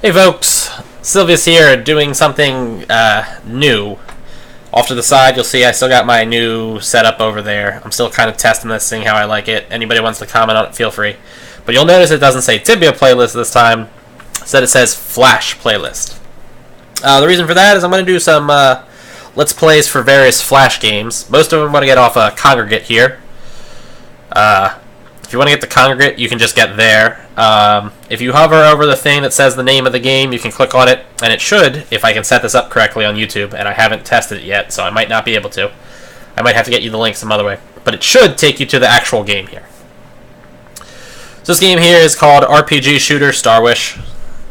Hey folks, Sylvia's here doing something new. Off to the side, you'll see I still got my new setup over there. I'm still kind of testing this, seeing how I like it. Anybody wants to comment on it, feel free. But you'll notice it doesn't say Tibia playlist this time. Instead it says Flash playlist. The reason for that is I'm going to do some Let's Plays for various Flash games. Most of them I'm going to get off Kongragate here. If you want to get the Kongragate, you can just get there. If you hover over the thing that says the name of the game, you can click on it, and it should, if I can set this up correctly on YouTube, and I haven't tested it yet, so I might not be able to. I might have to get you the link some other way. But it should take you to the actual game here. So this game here is called RPG Shooter Starwish.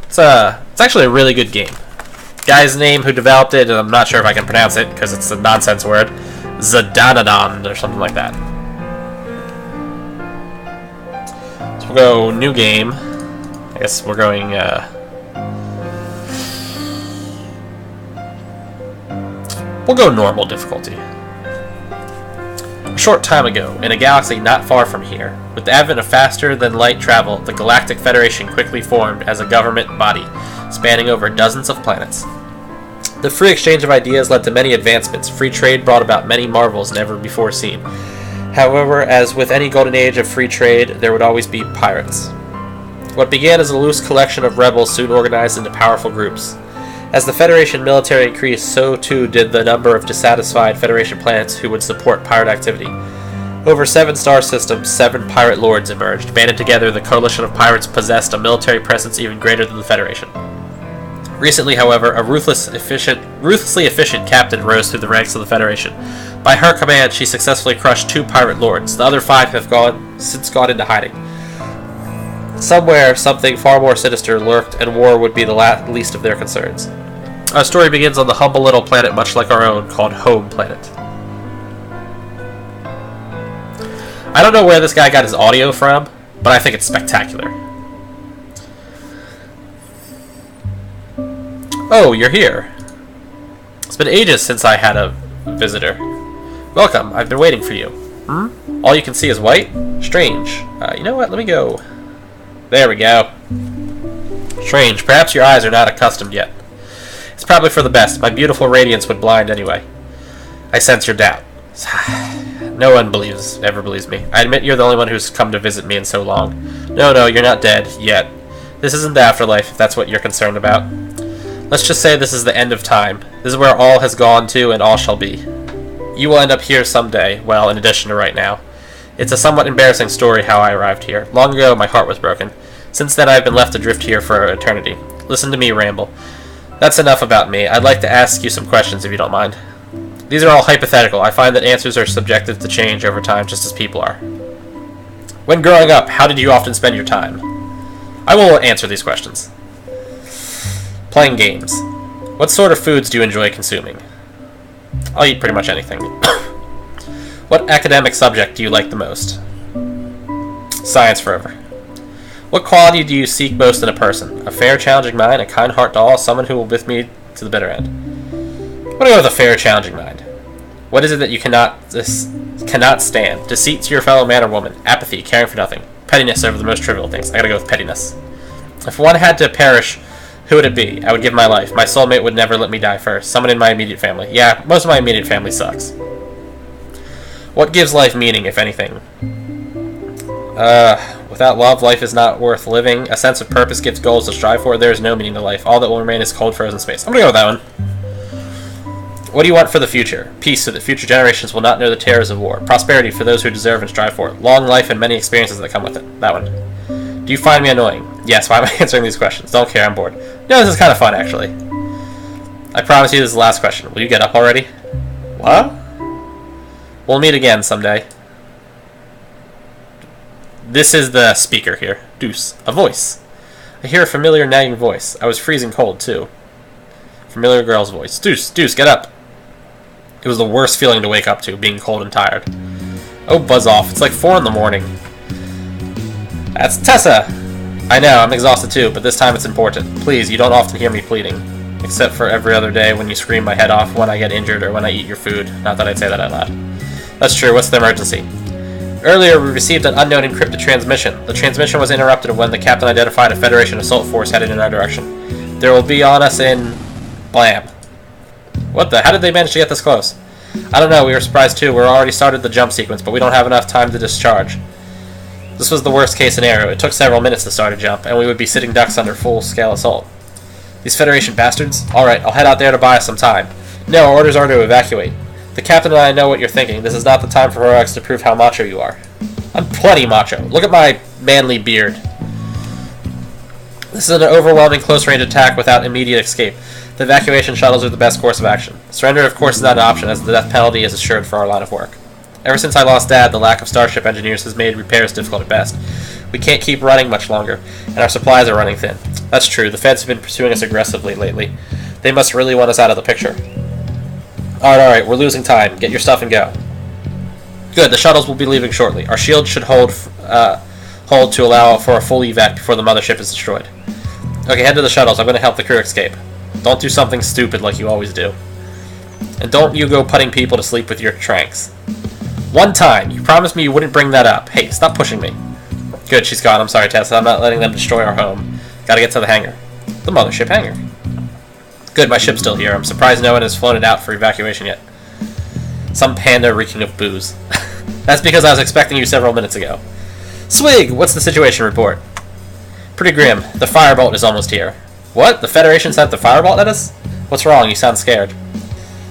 It's actually a really good game. Guy's name who developed it, and I'm not sure if I can pronounce it, because it's a nonsense word. Zadanadon, or something like that. We'll go new game. I guess we're going we'll go normal difficulty. A short time ago, in a galaxy not far from here, with the advent of faster-than-light travel, the Galactic Federation quickly formed as a government body, spanning over dozens of planets. The free exchange of ideas led to many advancements. Free trade brought about many marvels never before seen. However, as with any golden age of free trade, there would always be pirates. What began as a loose collection of rebels soon organized into powerful groups. As the Federation military increased, so too did the number of dissatisfied Federation planets who would support pirate activity. Over 7 star systems, 7 pirate lords emerged. Banded together, the coalition of pirates possessed a military presence even greater than the Federation. Recently, however, a ruthlessly efficient captain rose through the ranks of the Federation. By her command, she successfully crushed 2 pirate lords. The other 5 have since gone into hiding. Somewhere, something far more sinister lurked, and war would be the least of their concerns. Our story begins on the humble little planet much like our own, called Home Planet. I don't know where this guy got his audio from, but I think it's spectacular. Oh, you're here. It's been ages since I had a visitor. Welcome, I've been waiting for you. All you can see is white? Strange. You know what, let me go. There we go. Strange, perhaps your eyes are not accustomed yet. It's probably for the best. My beautiful radiance would blind anyway. I sense your doubt. No one ever believes me. I admit you're the only one who's come to visit me in so long. No, you're not dead, yet. This isn't the afterlife, if that's what you're concerned about. Let's just say this is the end of time. This is where all has gone to and all shall be. You will end up here someday, well, in addition to right now. It's a somewhat embarrassing story how I arrived here. Long ago, my heart was broken. Since then, I've been left adrift here for eternity. Listen to me ramble. That's enough about me. I'd like to ask you some questions, if you don't mind. These are all hypothetical. I find that answers are subjective to change over time, just as people are. When growing up, how did you often spend your time? I will answer these questions. Playing games. What sort of foods do you enjoy consuming? I'll eat pretty much anything. What academic subject do you like the most? Science forever. What quality do you seek most in a person? A fair, challenging mind, a kind heart to all, someone who will with me to the bitter end. I'm going to go with a fair, challenging mind. What is it that you cannot stand? Deceit to your fellow man or woman. Apathy, caring for nothing. Pettiness over the most trivial things. I gotta go with pettiness. If one had to perish, who would it be? I would give my life. My soulmate would never let me die first. Someone in my immediate family. Yeah, most of my immediate family sucks. What gives life meaning, if anything? Without love, life is not worth living. A sense of purpose gives goals to strive for. There is no meaning to life. All that will remain is cold, frozen space. I'm gonna go with that one. What do you want for the future? Peace, so that future generations will not know the terrors of war. Prosperity for those who deserve and strive for it. Long life and many experiences that come with it. That one. Do you find me annoying? Yes, why am I answering these questions? Don't care, I'm bored. No, this is kind of fun, actually. I promise you this is the last question. Will you get up already? What? We'll meet again someday. This is the speaker here. Deuce. A voice. I hear a familiar nagging voice. I was freezing cold, too. Familiar girl's voice. Deuce, get up. It was the worst feeling to wake up to, being cold and tired. Oh, buzz off. It's like 4 in the morning. That's Tessa! I know, I'm exhausted too, but this time it's important. Please, you don't often hear me pleading. Except for every other day when you scream my head off when I get injured or when I eat your food. Not that I'd say that out loud. That's true, what's the emergency? Earlier, we received an unknown encrypted transmission. The transmission was interrupted when the captain identified a Federation assault force headed in our direction. There will be on us in... Blam. What the? How did they manage to get this close? I don't know, we were surprised too. We're already started the jump sequence, but we don't have enough time to discharge. This was the worst case scenario. It took several minutes to start a jump, and we would be sitting ducks under full-scale assault. These Federation bastards? Alright, I'll head out there to buy us some time. No, our orders are to evacuate. The captain and I know what you're thinking. This is not the time for heroics to prove how macho you are. I'm plenty macho. Look at my manly beard. This is an overwhelming close-range attack without immediate escape. The evacuation shuttles are the best course of action. Surrender, of course, is not an option, as the death penalty is assured for our line of work. Ever since I lost Dad, the lack of starship engineers has made repairs difficult at best. We can't keep running much longer, and our supplies are running thin. That's true, the feds have been pursuing us aggressively lately. They must really want us out of the picture. Alright, we're losing time. Get your stuff and go. Good, the shuttles will be leaving shortly. Our shield should hold to allow for a full evac before the mothership is destroyed. Okay, head to the shuttles. I'm going to help the crew escape. Don't do something stupid like you always do. And don't you go putting people to sleep with your tranks. One time! You promised me you wouldn't bring that up. Hey, stop pushing me. Good, she's gone. I'm sorry, Tessa. I'm not letting them destroy our home. Gotta get to the hangar. The mothership hangar. Good, my ship's still here. I'm surprised no one has flown it out for evacuation yet. Some panda reeking of booze. That's because I was expecting you several minutes ago. Swig! What's the situation report? Pretty grim. The firebolt is almost here. What? The Federation sent the firebolt at us? What's wrong? You sound scared.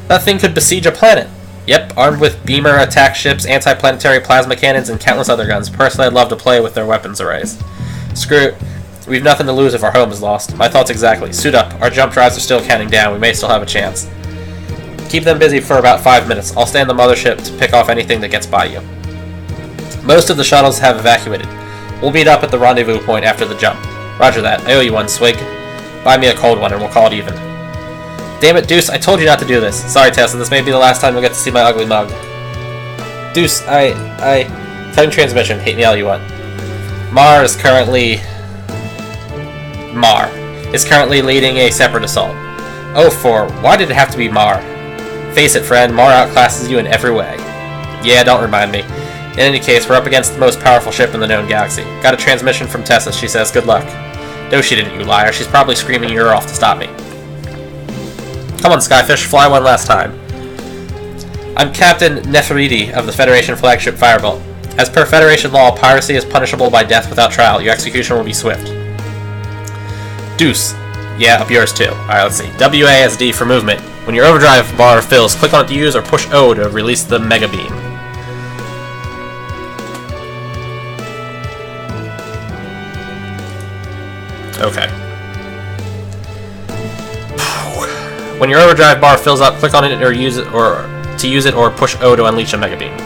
That thing could besiege a planet. Yep, armed with beamer attack ships, anti-planetary plasma cannons, and countless other guns. Personally, I'd love to play with their weapons arrays. Screw it. We've nothing to lose if our home is lost. My thoughts exactly. Suit up. Our jump drives are still counting down. We may still have a chance. Keep them busy for about 5 minutes. I'll stay on the mothership to pick off anything that gets by you. Most of the shuttles have evacuated. We'll meet up at the rendezvous point after the jump. Roger that. I owe you one, Swig. Buy me a cold one and we'll call it even. Damn it, Deuce, I told you not to do this. Sorry, Tessa, this may be the last time you'll get to see my ugly mug. Deuce, Cutting transmission, hate me all you want. Mar is currently leading a separate assault. Oh, why did it have to be Mar? Face it, friend, Mar outclasses you in every way. Yeah, don't remind me. In any case, we're up against the most powerful ship in the known galaxy. Got a transmission from Tessa, she says, good luck. No, she didn't, you liar. She's probably screaming your ear off to stop me. Come on, Skyfish, fly one last time. I'm Captain Neferidi of the Federation flagship Firebolt. As per Federation law, piracy is punishable by death without trial. Your execution will be swift. Deuce. Yeah, up yours too. Alright, let's see. WASD for movement. When your overdrive bar fills, click on it to use or push O to release the Mega Beam. Okay. When your overdrive bar fills up, click on it or use it or push O to unleash a Mega Beam.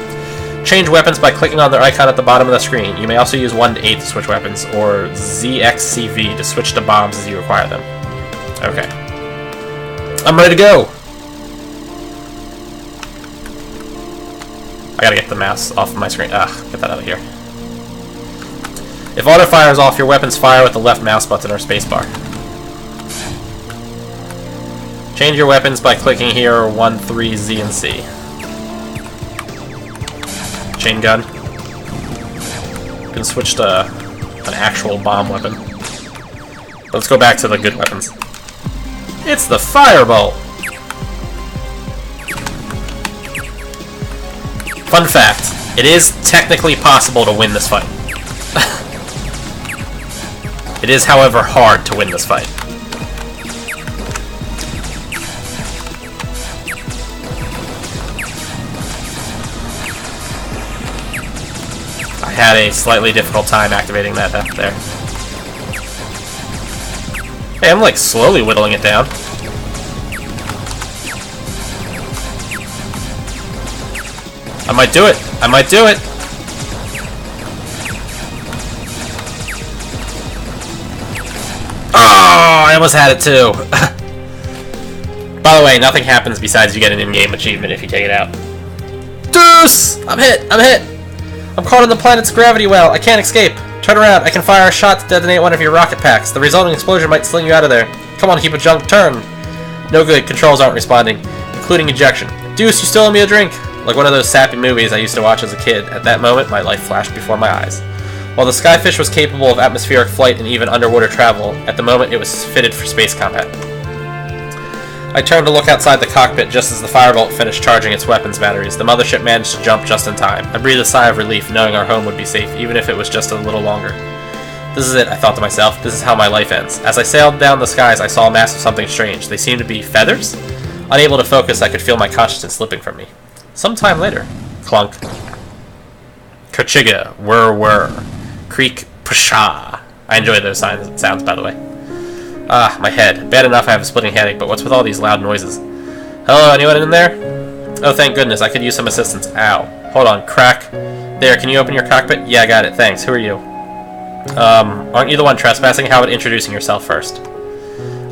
Change weapons by clicking on the icon at the bottom of the screen. You may also use 1 to 8 to switch weapons, or ZXCV to switch to bombs as you require them. Okay. I'm ready to go! I gotta get the mouse off of my screen. Get that out of here. If auto fire is off, your weapons fire with the left mouse button or spacebar. Change your weapons by clicking here or 1, 3, Z, and C. Chain gun. You can switch to an actual bomb weapon. But let's go back to the good weapons. It's the Firebolt! Fun fact, it is technically possible to win this fight. It is, however, hard to win this fight. I had a slightly difficult time activating that up there. Hey, I'm like slowly whittling it down. I might do it! I might do it! Oh, I almost had it too! By the way, nothing happens besides you get an in-game achievement if you take it out. Deuce! I'm hit! I'm hit! I'm caught in the planet's gravity well. I can't escape. Turn around. I can fire a shot to detonate one of your rocket packs. The resulting explosion might sling you out of there. Come on, keep a junk. Turn. No good. Controls aren't responding, including ejection. Deuce, you still owe me a drink. Like one of those sappy movies I used to watch as a kid. At that moment, my life flashed before my eyes. While the Skyfish was capable of atmospheric flight and even underwater travel, at the moment it was fitted for space combat. I turned to look outside the cockpit just as the Firebolt finished charging its weapons batteries. The mothership managed to jump just in time. I breathed a sigh of relief, knowing our home would be safe, even if it was just a little longer. This is it, I thought to myself. This is how my life ends. As I sailed down the skies, I saw a mass of something strange. They seemed to be feathers? Unable to focus, I could feel my consciousness slipping from me. Some time later. Clunk. Kerchiga. Whir. Creak. Pshaw. I enjoy those sounds, by the way. Ah, my head. Bad enough I have a splitting headache, but what's with all these loud noises? Hello, anyone in there? Oh, thank goodness, I could use some assistance. Ow. Hold on, crack. There, can you open your cockpit? Yeah, I got it, thanks. Who are you? Aren't you the one trespassing? How about introducing yourself first?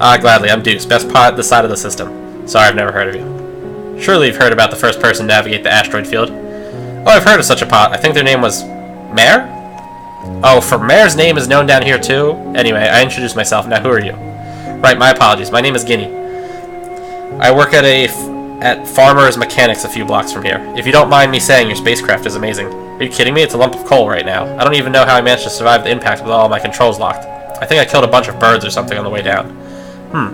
Ah, gladly, I'm Deuce, best pilot this side of the system. Sorry, I've never heard of you. Surely you've heard about the first person to navigate the asteroid field. Oh, I've heard of such a pilot. I think their name was... Mare? Oh, for Mare's name is known down here too? Anyway, I introduced myself. Now, who are you? Right, my apologies. My name is Guinea. I work at Farmer's Mechanics a few blocks from here. If you don't mind me saying, your spacecraft is amazing. Are you kidding me? It's a lump of coal right now. I don't even know how I managed to survive the impact with all my controls locked. I think I killed a bunch of birds or something on the way down.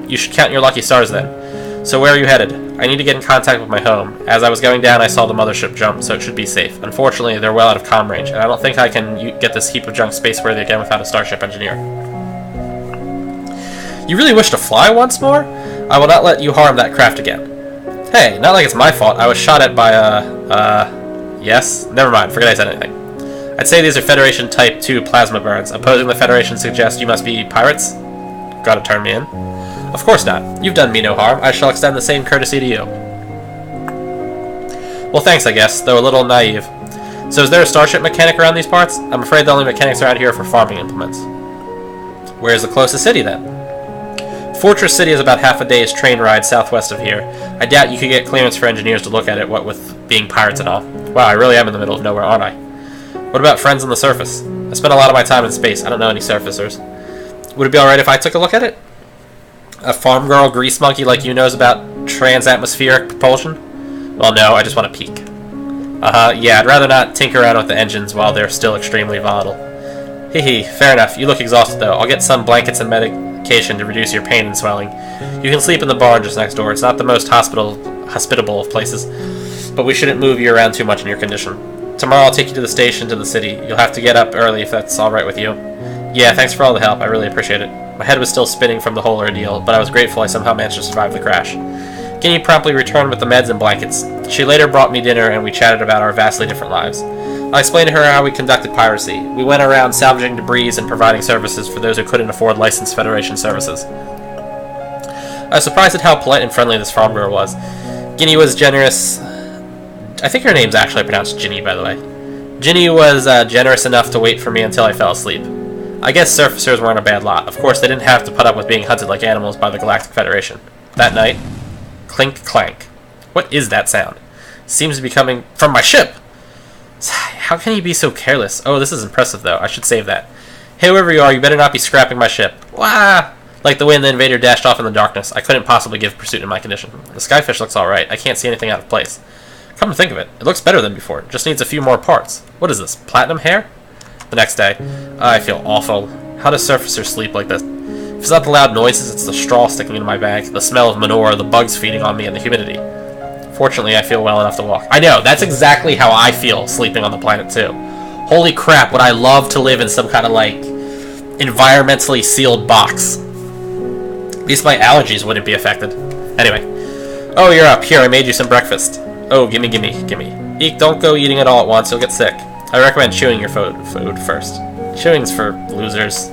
You should count your lucky stars then. So where are you headed? I need to get in contact with my home. As I was going down, I saw the mothership jump, so it should be safe. Unfortunately, they're well out of comm range, and I don't think I can get this heap of junk spaceworthy again without a starship engineer. You really wish to fly once more? I will not let you harm that craft again. Hey, not like it's my fault. I was shot at by yes? Never mind, forget I said anything. I'd say these are Federation Type 2 plasma burns. Opposing the Federation suggests you must be pirates? Gotta turn me in. Of course not. You've done me no harm. I shall extend the same courtesy to you. Well, thanks, I guess, though a little naive. So is there a starship mechanic around these parts? I'm afraid the only mechanics around here are for farming implements. Where's the closest city, then? Fortress City is about half a day's train ride southwest of here. I doubt you could get clearance for engineers to look at it, what with being pirates and all. Wow, I really am in the middle of nowhere, aren't I? What about friends on the surface? I spend a lot of my time in space. I don't know any surfacers. Would it be alright if I took a look at it? A farm girl grease monkey like you knows about trans-atmospheric propulsion? Well, no, I just want to peek. Yeah, I'd rather not tinker around with the engines while they're still extremely volatile. Hee, fair enough. You look exhausted, though. I'll get some blankets and medication to reduce your pain and swelling. You can sleep in the barn just next door. It's not the most hospitable of places, but we shouldn't move you around too much in your condition. Tomorrow I'll take you to the station to the city. You'll have to get up early if that's alright with you. Yeah, thanks for all the help. I really appreciate it. My head was still spinning from the whole ordeal, but I was grateful I somehow managed to survive the crash. Guinea promptly returned with the meds and blankets. She later brought me dinner, and we chatted about our vastly different lives. I explained to her how we conducted piracy. We went around salvaging debris and providing services for those who couldn't afford licensed Federation services. I was surprised at how polite and friendly this farm girl was. Guinea was generous. I think her name's actually pronounced Ginny, by the way. Ginny was generous enough to wait for me until I fell asleep. I guess surfacers weren't a bad lot. Of course, they didn't have to put up with being hunted like animals by the Galactic Federation. That night, clink clank. What is that sound? Seems to be coming from my ship! How can he be so careless? Oh, this is impressive, though. I should save that. Hey, whoever you are, you better not be scrapping my ship. Wah! Like the way the invader dashed off in the darkness. I couldn't possibly give pursuit in my condition. The Skyfish looks alright. I can't see anything out of place. Come to think of it, it looks better than before. It just needs a few more parts. What is this, platinum hair? The next day. I feel awful. How does surfacers sleep like this? If it's not the loud noises, it's the straw sticking into my bag, the smell of manure, the bugs feeding on me, and the humidity. Fortunately, I feel well enough to walk. I know, that's exactly how I feel sleeping on the planet, too. Holy crap, would I love to live in some kind of, like, environmentally sealed box. At least my allergies wouldn't be affected. Anyway. Oh, you're up. Here, I made you some breakfast. Oh, gimme. Eek, don't go eating it all at once, you'll get sick. I recommend chewing your food first. Chewing's for losers.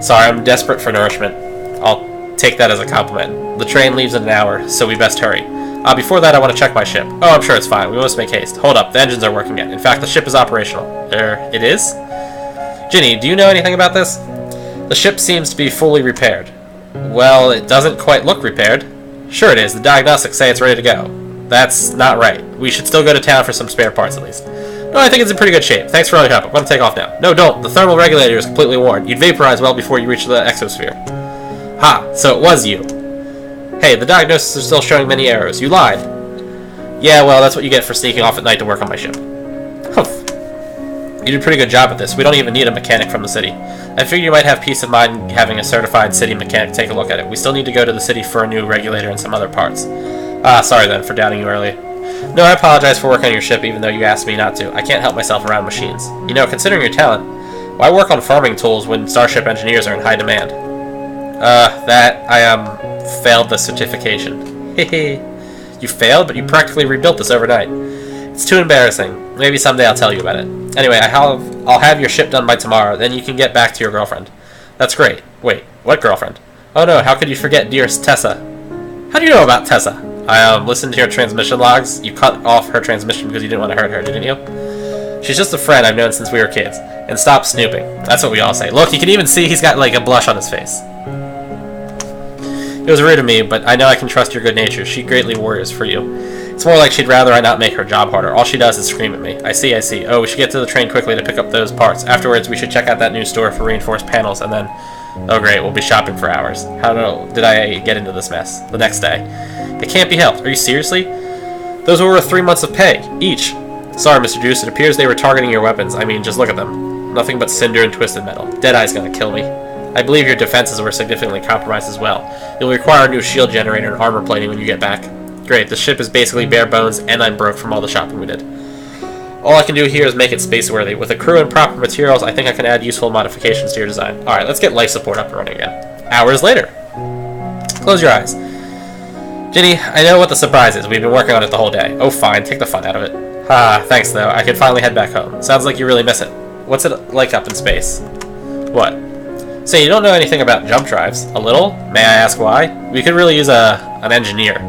Sorry, I'm desperate for nourishment. I'll take that as a compliment. The train leaves in an hour, so we best hurry. Before that, I want to check my ship. Oh, I'm sure it's fine. We must make haste. Hold up, the engines are working again. In fact, the ship is operational. It is? Ginny, do you know anything about this? The ship seems to be fully repaired. Well, it doesn't quite look repaired. Sure it is. The diagnostics say it's ready to go. That's not right. We should still go to town for some spare parts, at least. No, I think it's in pretty good shape. Thanks for all your help. I'm going to take off now. No, don't. The thermal regulator is completely worn. You'd vaporize well before you reach the exosphere. Ha, so it was you. Hey, the diagnosis is still showing many errors. You lied. Yeah, well, that's what you get for sneaking off at night to work on my ship. Humph. You did a pretty good job at this. We don't even need a mechanic from the city. I figured you might have peace of mind having a certified city mechanic take a look at it. We still need to go to the city for a new regulator and some other parts. Sorry then for doubting you early. No, I apologize for working on your ship even though you asked me not to. I can't help myself around machines. You know, considering your talent, why work on farming tools when starship engineers are in high demand? Failed the certification. Hehe. You failed, but you practically rebuilt this overnight. It's too embarrassing. Maybe someday I'll tell you about it. Anyway, I'll have your ship done by tomorrow, then you can get back to your girlfriend. That's great. Wait, what girlfriend? Oh no, how could you forget dearest Tessa? How do you know about Tessa? I listened to your transmission logs. You cut off her transmission because you didn't want to hurt her, didn't you? She's just a friend I've known since we were kids. And stop snooping. That's what we all say. Look, you can even see he's got like a blush on his face. It was rude of me, but I know I can trust your good nature. She greatly worries for you. It's more like she'd rather I not make her job harder. All she does is scream at me. I see. Oh, we should get to the train quickly to pick up those parts. Afterwards, we should check out that new store for reinforced panels, and then... Oh great, we'll be shopping for hours. How did I get into this mess? The next day. It can't be helped. Are you seriously? Those were worth 3 months of pay, each. Sorry, Mr. Deuce, it appears they were targeting your weapons. I mean, just look at them. Nothing but cinder and twisted metal. Deadeye's gonna kill me. I believe your defenses were significantly compromised as well. You'll require a new shield generator and armor plating when you get back. Great, the ship is basically bare bones, and I'm broke from all the shopping we did. All I can do here is make it space-worthy. With a crew and proper materials, I think I can add useful modifications to your design. Alright, let's get life support up and running again. Hours later. Close your eyes. Ginny, I know what the surprise is. We've been working on it the whole day. Oh, fine. Take the fun out of it. Thanks, though. I can finally head back home. Sounds like you really miss it. What's it like up in space? What? Say, you don't know anything about jump drives. A little? May I ask why? We could really use an engineer.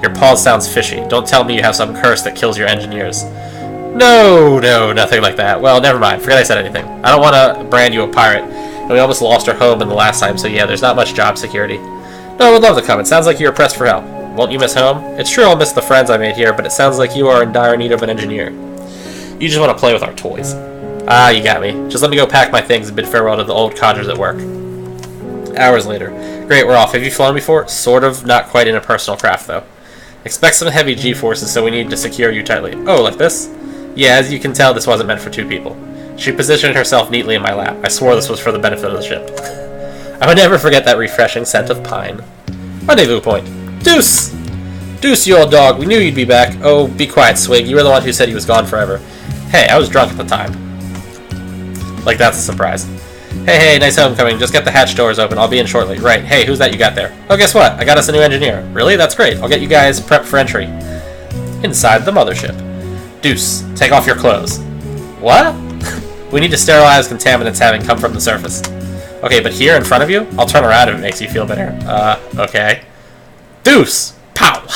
Your pause sounds fishy. Don't tell me you have some curse that kills your engineers. No, nothing like that. Well, never mind. Forget I said anything. I don't want to brand you a pirate. And we almost lost our home in the last time, so yeah, there's not much job security. No, I would love to come. It sounds like you're pressed for help. Won't you miss home? It's true I'll miss the friends I made here, but it sounds like you are in dire need of an engineer. You just want to play with our toys. You got me. Just let me go pack my things and bid farewell to the old codgers at work. Hours later. Great, we're off. Have you flown before? Sort of. Not quite in a personal craft, though. Expect some heavy G-forces, so we need to secure you tightly. Oh, like this? Yeah, as you can tell, this wasn't meant for 2 people. She positioned herself neatly in my lap. I swore this was for the benefit of the ship. I would never forget that refreshing scent of pine. Rendezvous point. Deuce! Deuce, you old dog. We knew you'd be back. Oh, be quiet, Swig. You were the one who said he was gone forever. Hey, I was drunk at the time. Like, that's a surprise. Hey, nice homecoming. Just get the hatch doors open. I'll be in shortly. Right. Hey, who's that you got there? Oh, guess what? I got us a new engineer. Really? That's great. I'll get you guys prepped for entry. Inside the mothership. Deuce, take off your clothes. What? We need to sterilize contaminants having come from the surface. Okay, but here in front of you? I'll turn around if it makes you feel better. Okay. Deuce! Pow!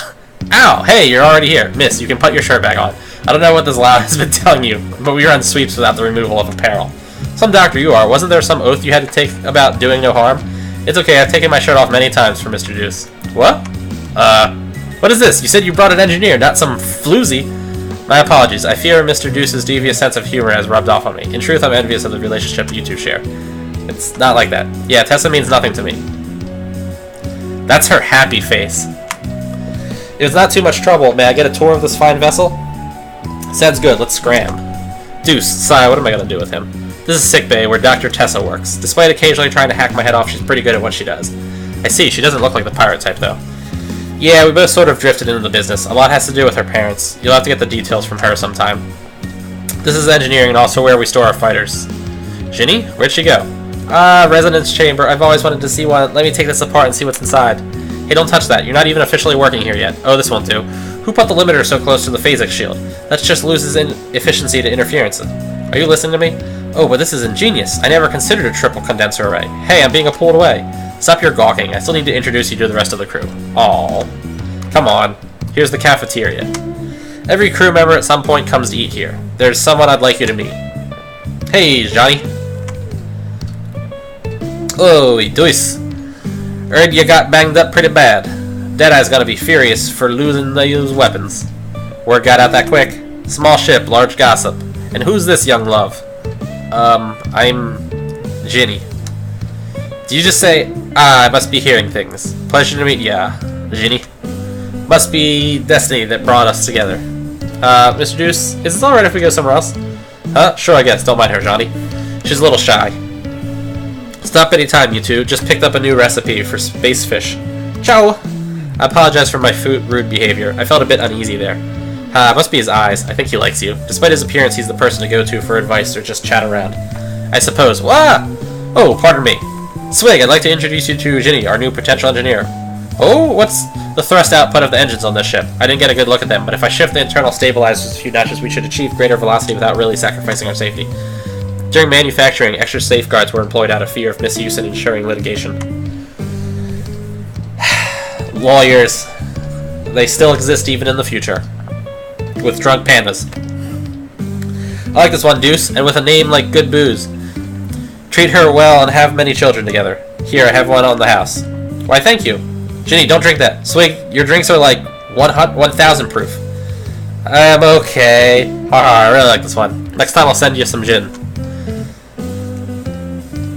Ow! Hey, you're already here. Miss, you can put your shirt back on. I don't know what this loud has been telling you, but we run sweeps without the removal of apparel. Some doctor you are. Wasn't there some oath you had to take about doing no harm? It's okay, I've taken my shirt off many times for Mr. Deuce. What? What is this? You said you brought an engineer, not some floozy. My apologies. I fear Mr. Deuce's devious sense of humor has rubbed off on me. In truth, I'm envious of the relationship you two share. It's not like that. Yeah, Tessa means nothing to me. That's her happy face. If it's not too much trouble, may I get a tour of this fine vessel? Sounds good. Let's scram. Deuce, sigh, what am I going to do with him? This is sickbay, where Dr. Tessa works. Despite occasionally trying to hack my head off, she's pretty good at what she does. I see. She doesn't look like the pirate type, though. Yeah, we both sort of drifted into the business. A lot has to do with her parents. You'll have to get the details from her sometime. This is engineering and also where we store our fighters. Ginny? Where'd she go? Resonance chamber. I've always wanted to see one. Let me take this apart and see what's inside. Hey, don't touch that. You're not even officially working here yet. Oh, this won't do. Who put the limiter so close to the phasic shield? That just loses efficiency to interference. Are you listening to me? Oh, but this is ingenious. I never considered a triple condenser array. Hey, I'm being pulled away. Stop your gawking. I still need to introduce you to the rest of the crew. Aww. Come on. Here's the cafeteria. Every crew member at some point comes to eat here. There's someone I'd like you to meet. Hey, Johnny. Oh, Deuce. Heard you got banged up pretty bad. Deadeye's gonna be furious for losing those weapons. Word got out that quick. Small ship, large gossip. And who's this young love? I'm Ginny. Did you just say, I must be hearing things. Pleasure to meet ya, Ginny. Must be destiny that brought us together. Mr. Deuce, is it alright if we go somewhere else? Huh? Sure, I guess. Don't mind her, Johnny. She's a little shy. Stop any time, you two. Just picked up a new recipe for space fish. Ciao! I apologize for my rude behavior. I felt a bit uneasy there. Must be his eyes. I think he likes you. Despite his appearance, he's the person to go to for advice or just chat around. I suppose. Wah! Oh, pardon me. Swig, I'd like to introduce you to Ginny, our new potential engineer. Oh, what's the thrust output of the engines on this ship? I didn't get a good look at them, but if I shift the internal stabilizers a few notches, we should achieve greater velocity without really sacrificing our safety. During manufacturing, extra safeguards were employed out of fear of misuse and ensuring litigation. Lawyers. They still exist even in the future. With drunk pandas. I like this one, Deuce, and with a name like Good Booze. Treat her well and have many children together. Here, I have one on the house. Why, thank you. Ginny, don't drink that. Swig, your drinks are like 1,000 proof. I'm okay. I really like this one. Next time I'll send you some gin.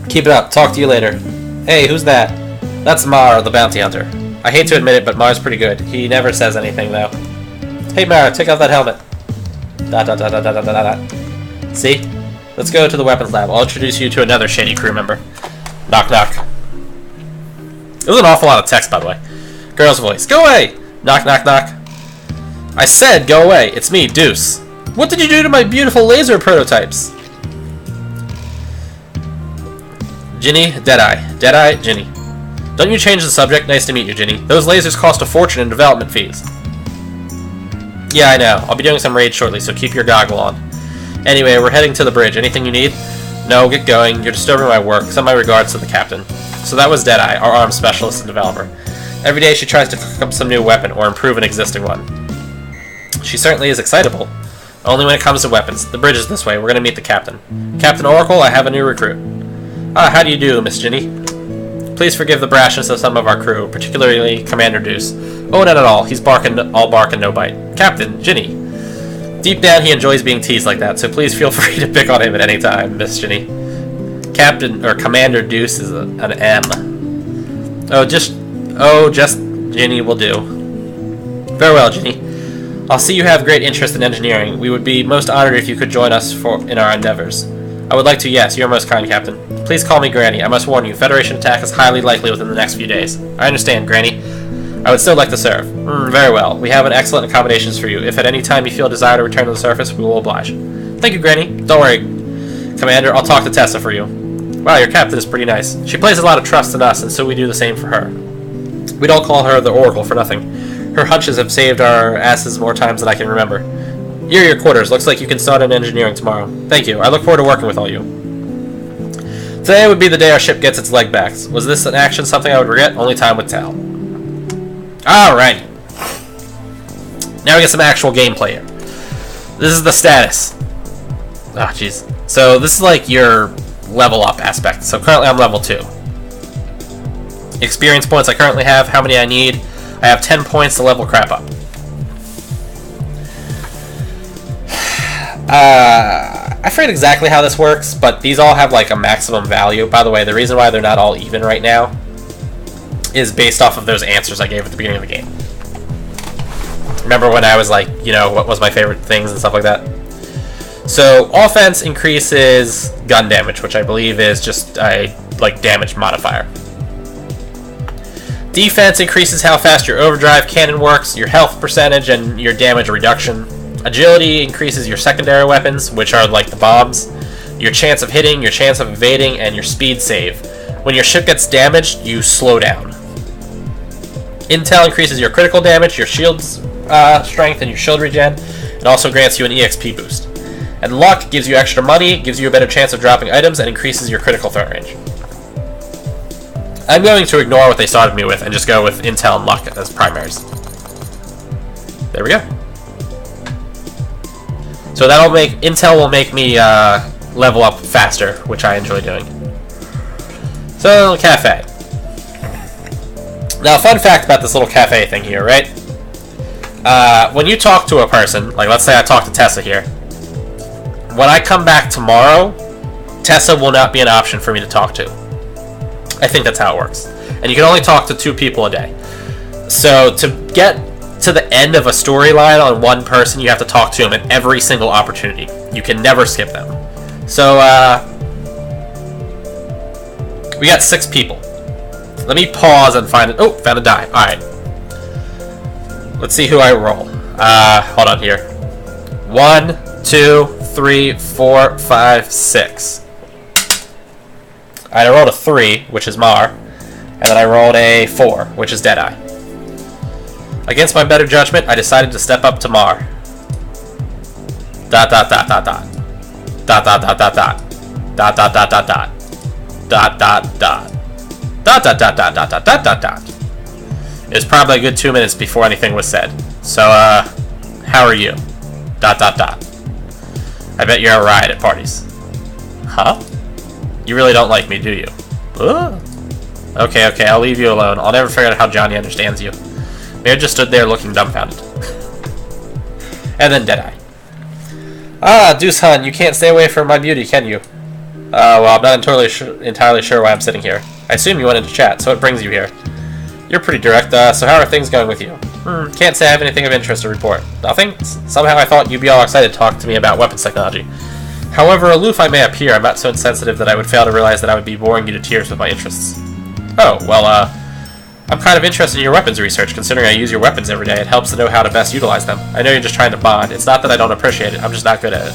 Keep it up. Talk to you later. Hey, who's that? That's Mar, the bounty hunter. I hate to admit it, but Mar's pretty good. He never says anything, though. Hey, Mara, take off that helmet. See? Let's go to the weapons lab. I'll introduce you to another shady crew member. Knock, knock. It was an awful lot of text, by the way. Girl's voice. Go away! Knock, knock, knock. I said go away. It's me, Deuce. What did you do to my beautiful laser prototypes? Ginny, Deadeye. Deadeye, Ginny. Don't you change the subject? Nice to meet you, Ginny. Those lasers cost a fortune in development fees. Yeah, I know. I'll be doing some raids shortly, so keep your goggle on. Anyway, we're heading to the bridge. Anything you need? No, get going. You're disturbing my work. Send my regards to the captain. So that was Deadeye, our arms specialist and developer. Every day she tries to cook up some new weapon or improve an existing one. She certainly is excitable. Only when it comes to weapons. The bridge is this way. We're going to meet the captain. Captain Oracle, I have a new recruit. Ah, how do you do, Miss Ginny? Please forgive the brashness of some of our crew, particularly Commander Deuce. Oh, not at all. He's all bark and no bite. Captain, Ginny. Deep down, he enjoys being teased like that, so please feel free to pick on him at any time, Miss Ginny. Captain, or Commander Deuce is an M. Just Ginny will do. Very well, Ginny. I'll see you have great interest in engineering. We would be most honored if you could join us in our endeavors. I would like to, yes. You're most kind, Captain. Please call me Granny. I must warn you, Federation attack is highly likely within the next few days. I understand, Granny. I would still like to serve. Very well. We have an excellent accommodations for you. If at any time you feel a desire to return to the surface, we will oblige. Thank you, Granny. Don't worry, Commander. I'll talk to Tessa for you. Wow, your captain is pretty nice. She places a lot of trust in us, and so we do the same for her. We don't call her the Oracle for nothing. Her hunches have saved our asses more times than I can remember. Here are your quarters. Looks like you can start in engineering tomorrow. Thank you. I look forward to working with all you. Today would be the day our ship gets its leg back. Was this an action something I would regret? Only time would tell. Alrighty. Now we get some actual gameplay here. This is the status. Oh, jeez. So this is like your level up aspect. So currently I'm level 2. Experience points I currently have, how many I need. I have 10 points to level crap up. I forget exactly how this works, but these all have like a maximum value. By the way, the reason why they're not all even right now is based off of those answers I gave at the beginning of the game. Remember when I was like, you know, what was my favorite things and stuff like that? So, offense increases gun damage, which I believe is just a like damage modifier. Defense increases how fast your overdrive cannon works, your health percentage, and your damage reduction. Agility increases your secondary weapons, which are like the bombs, your chance of hitting, your chance of evading, and your speed save. When your ship gets damaged, you slow down. Intel increases your critical damage, your shield strength, and your shield regen. It also grants you an EXP boost. And luck gives you extra money, gives you a better chance of dropping items, and increases your critical threat range. I'm going to ignore what they started me with and just go with Intel and luck as primaries. There we go. So that'll make Intel will make me level up faster, which I enjoy doing. So cafe. Now, fun fact about this little cafe thing here, right? When you talk to a person, like let's say I talk to Tessa here. When I come back tomorrow, Tessa will not be an option for me to talk to. I think that's how it works. And you can only talk to 2 people a day. So to get to the end of a storyline on one person, you have to talk to him at every single opportunity. You can never skip them. So, we got 6 people. Let me pause and find it. Oh, found a die. Alright. Let's see who I roll. Hold on here. 1, 2, 3, 4, 5, 6. Alright, I rolled a 3, which is Mar. And then I rolled a 4, which is Deadeye. Against my better judgment, I decided to step up to Mar. Dot dot dot dot dot. Dot dot dot dot dot. Dot dot dot dot dot. Dot dot dot. Dot dot dot dot dot dot dot dot dot. It was probably a good 2 minutes before anything was said. So, how are you? Dot dot dot. I bet you're a riot at parties. Huh? You really don't like me, do you? Okay, okay, I'll leave you alone. I'll never figure out how Johnny understands you. Mayor just stood there looking dumbfounded. And then Deadeye. Ah, Deuce Hun, you can't stay away from my beauty, can you? Well, I'm not entirely sure why I'm sitting here. I assume you wanted to chat, so what brings you here? You're pretty direct, so how are things going with you? Can't say I have anything of interest to report. Nothing? Somehow I thought you'd be all excited to talk to me about weapons technology. However aloof I may appear, I'm not so insensitive that I would fail to realize that I would be boring you to tears with my interests. Oh, well, I'm kind of interested in your weapons research, considering I use your weapons every day. It helps to know how to best utilize them. I know you're just trying to bond. It's not that I don't appreciate it, I'm just not good at it.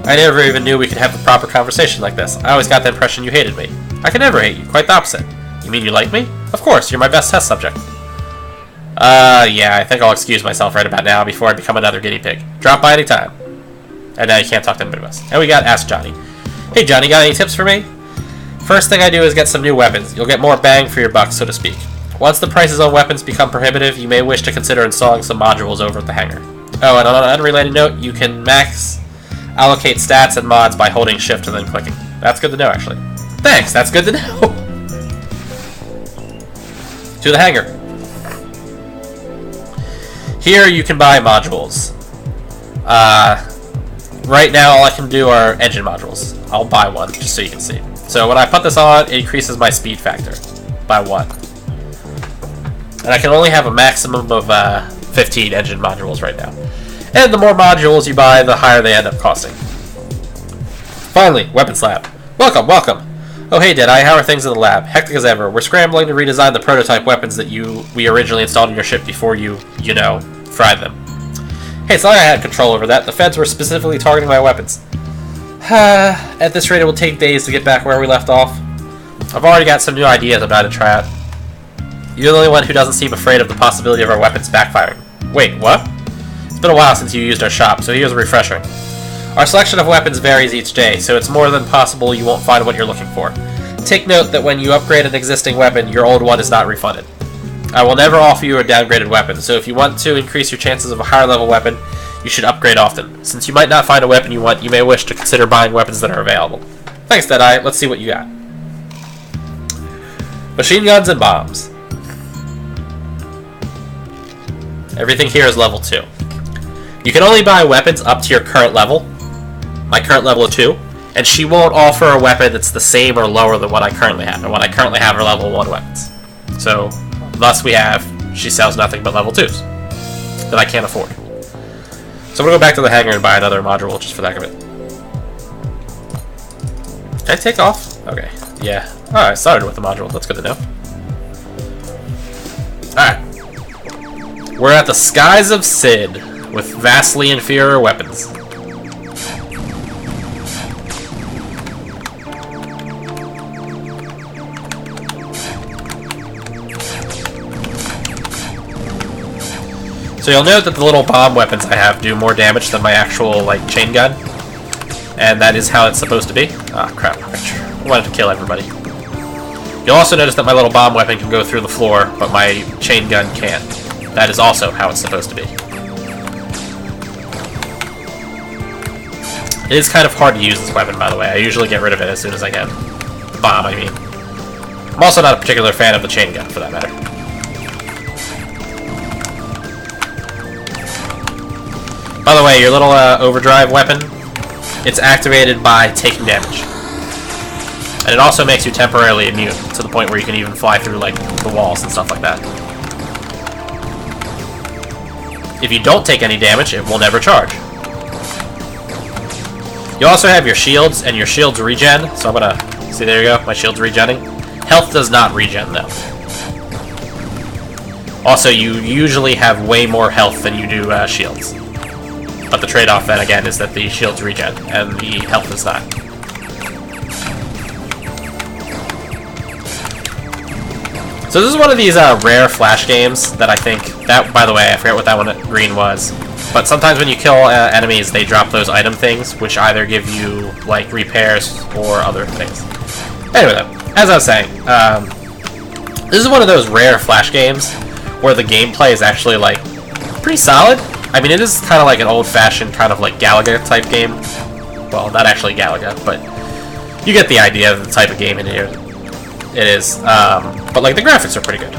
I never even knew we could have a proper conversation like this. I always got the impression you hated me. I can never hate you, quite the opposite. You mean you like me? Of course, you're my best test subject. Yeah, I think I'll excuse myself right about now before I become another guinea pig. Drop by any time. And now you can't talk to anybody else. And we got Ask Johnny. Hey Johnny, got any tips for me? First thing I do is get some new weapons. You'll get more bang for your buck, so to speak. Once the prices on weapons become prohibitive, you may wish to consider installing some modules over at the hangar. Oh, and on an unrelated note, you can max allocate stats and mods by holding shift and then clicking. That's good to know, actually. Thanks, that's good to know. To the hangar. Here you can buy modules. Right now all I can do are engine modules. I'll buy one, just so you can see. So when I put this on, it increases my speed factor by 1. And I can only have a maximum of 15 engine modules right now. And the more modules you buy, the higher they end up costing. Finally, weapons lab. Welcome, welcome. Oh hey Deadeye, how are things in the lab? Hectic as ever. We're scrambling to redesign the prototype weapons that we originally installed in your ship before you know, fried them. Hey, it's not like I had control over that. The feds were specifically targeting my weapons. At this rate, it will take days to get back where we left off. I've already got some new ideas about it to try out. You're the only one who doesn't seem afraid of the possibility of our weapons backfiring. Wait, what? It's been a while since you used our shop, so here's a refresher. Our selection of weapons varies each day, so it's more than possible you won't find what you're looking for. Take note that when you upgrade an existing weapon, your old one is not refunded. I will never offer you a downgraded weapon, so if you want to increase your chances of a higher level weapon, you should upgrade often. Since you might not find a weapon you want, you may wish to consider buying weapons that are available. Thanks, Deadeye. Let's see what you got. Machine guns and bombs. Everything here is level 2. You can only buy weapons up to your current level. My current level is 2. And she won't offer a weapon that's the same or lower than what I currently have. And what I currently have are level 1 weapons. So, thus she sells nothing but level 2s that I can't afford. So I'm going to go back to the hangar and buy another module just for the heck of it. Can I take off? Okay, yeah. Oh, I started with the module. That's good to know. Alright. We're at the skies of Sid with vastly inferior weapons. So you'll note that the little bomb weapons I have do more damage than my actual, chain gun. And that is how it's supposed to be. Ah, crap. I wanted to kill everybody. You'll also notice that my little bomb weapon can go through the floor, but my chain gun can't. That is also how it's supposed to be. It is kind of hard to use this weapon, by the way. I usually get rid of it as soon as I can. The bomb, I mean. I'm also not a particular fan of the chain gun, for that matter. By the way, your little overdrive weapon, it's activated by taking damage. And it also makes you temporarily immune, to the point where you can even fly through, the walls and stuff like that. If you don't take any damage, it will never charge. You also have your shields, and your shields regen. So I'm gonna see. There you go. My shield's regenning. Health does not regen though. Also, you usually have way more health than you do shields. But the trade-off then again is that the shields regen and the health is not. So this is one of these rare flash games that I think that. By the way, I forget what that one green was. But sometimes when you kill enemies, they drop those item things, which either give you like repairs or other things. Anyway, though, as I was saying, this is one of those rare flash games where the gameplay is actually like pretty solid. I mean, it is kind of like an old-fashioned kind of like Galaga type game. Well, not actually Galaga, but you get the idea of the type of game it is. But like the graphics are pretty good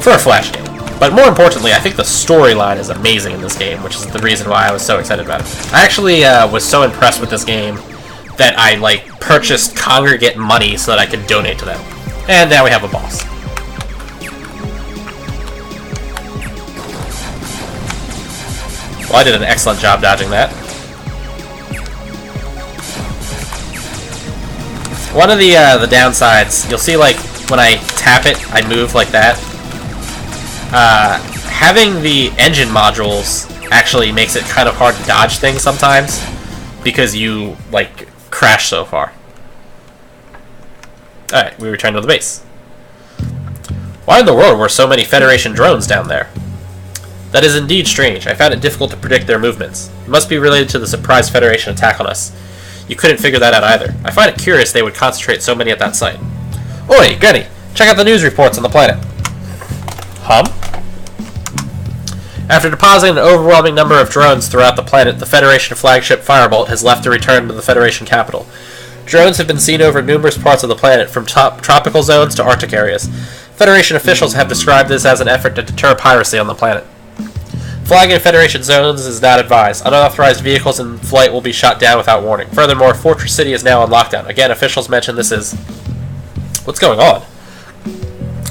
for a flash game. But more importantly, I think the storyline is amazing in this game, which is the reason why I was so excited about it. I actually was so impressed with this game that I like purchased Kongragate money so that I could donate to them. And now we have a boss. Well, I did an excellent job dodging that. One of the downsides, you'll see like when I tap it, I move like that. Having the engine modules actually makes it kind of hard to dodge things sometimes because you like crash so far. Alright, we return to the base. Why in the world were so many Federation drones down there? That is indeed strange. I found it difficult to predict their movements. It must be related to the surprise Federation attack on us. You couldn't figure that out either. I find it curious they would concentrate so many at that site. Oi, Gunny! Check out the news reports on the planet. After depositing an overwhelming number of drones throughout the planet, the Federation flagship Firebolt has left to return to the Federation capital. Drones have been seen over numerous parts of the planet, from tropical zones to Arctic areas. Federation officials have described this as an effort to deter piracy on the planet. Flying in Federation zones is not advised. Unauthorized vehicles in flight will be shot down without warning. Furthermore, Fortress City is now on lockdown. Again, officials mention this is... What's going on?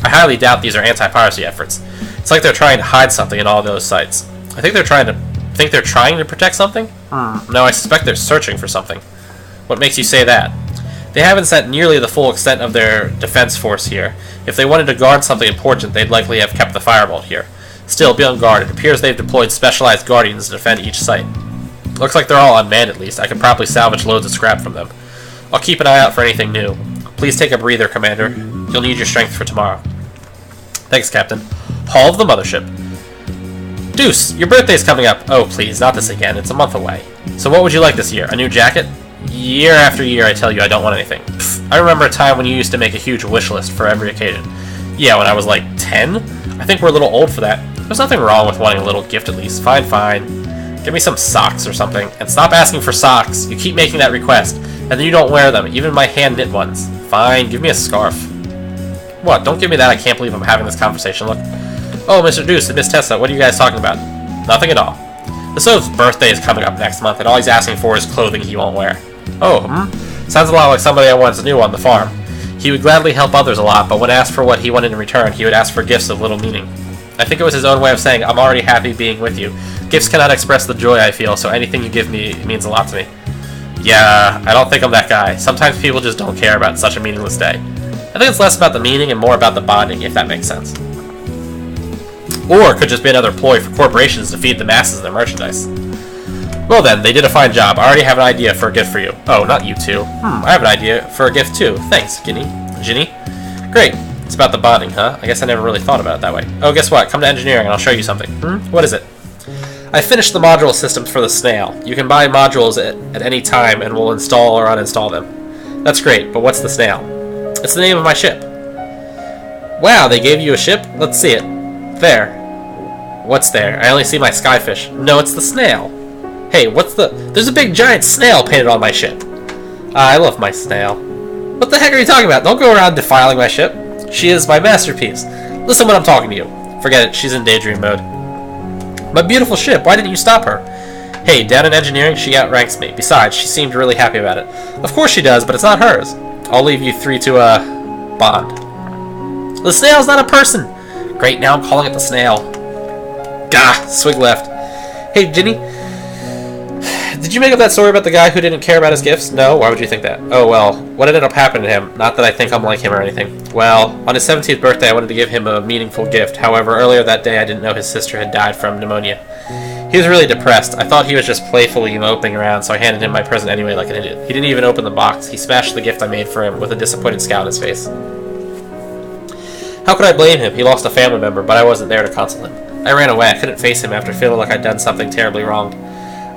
I highly doubt these are anti-piracy efforts. It's like they're trying to hide something in all those sites. I think they're trying to protect something? No, I suspect they're searching for something. What makes you say that? They haven't sent nearly the full extent of their defense force here. If they wanted to guard something important, they'd likely have kept the Firebolt here. Still, be on guard. It appears they've deployed specialized guardians to defend each site. Looks like they're all unmanned at least. I could probably salvage loads of scrap from them. I'll keep an eye out for anything new. Please take a breather, Commander. You'll need your strength for tomorrow. Thanks, Captain. Hall of the Mothership. Deuce, your birthday's coming up. Oh, please, not this again. It's a month away. So what would you like this year? A new jacket? Year after year, I tell you I don't want anything. Pfft, I remember a time when you used to make a huge wish list for every occasion. Yeah, when I was like 10? I think we're a little old for that. There's nothing wrong with wanting a little gift at least. Fine, fine. Give me some socks or something. And stop asking for socks. You keep making that request. And then you don't wear them, even my hand-knit ones. Fine, give me a scarf. What? Don't give me that. I can't believe I'm having this conversation. Look. Oh, Mr. Deuce and Miss Tessa, what are you guys talking about? Nothing at all. The Sove's birthday is coming up next month, and all he's asking for is clothing he won't wear. Oh, Sounds a lot like somebody I once knew on the farm. He would gladly help others a lot, but when asked for what he wanted in return, he would ask for gifts of little meaning. I think it was his own way of saying, I'm already happy being with you. Gifts cannot express the joy I feel, so anything you give me means a lot to me. Yeah, I don't think I'm that guy. Sometimes people just don't care about such a meaningless day. I think it's less about the meaning and more about the bonding, if that makes sense. Or it could just be another ploy for corporations to feed the masses of their merchandise. Well then, they did a fine job. I already have an idea for a gift for you. Oh, not you two. I have an idea for a gift too. Thanks, Ginny. Great. It's about the bonding, huh? I guess I never really thought about it that way. Oh, guess what? Come to engineering and I'll show you something. What is it? I finished the module systems for the snail. You can buy modules at any time and we'll install or uninstall them. That's great, but what's the snail? It's the name of my ship. Wow, they gave you a ship? Let's see it. There. What's there? I only see my skyfish. No, it's the snail. Hey, what's the... There's a big giant snail painted on my ship. I love my snail. What the heck are you talking about? Don't go around defiling my ship. She is my masterpiece. Listen when I'm talking to you. Forget it, she's in daydream mode. My beautiful ship, why didn't you stop her? Hey, down in engineering, she outranks me. Besides, she seemed really happy about it. Of course she does, but it's not hers. I'll leave you three to, bond. The snail's not a person! Great, now I'm calling it the snail. Gah, swig left. Hey, Ginny. Did you make up that story about the guy who didn't care about his gifts? No? Why would you think that? Oh, well, what ended up happening to him? Not that I think I'm like him or anything. Well, on his 17th birthday, I wanted to give him a meaningful gift. However, earlier that day, I didn't know his sister had died from pneumonia. He was really depressed. I thought he was just playfully moping around, so I handed him my present anyway like an idiot. He didn't even open the box. He smashed the gift I made for him with a disappointed scowl on his face. How could I blame him? He lost a family member, but I wasn't there to console him. I ran away. I couldn't face him after feeling like I'd done something terribly wrong.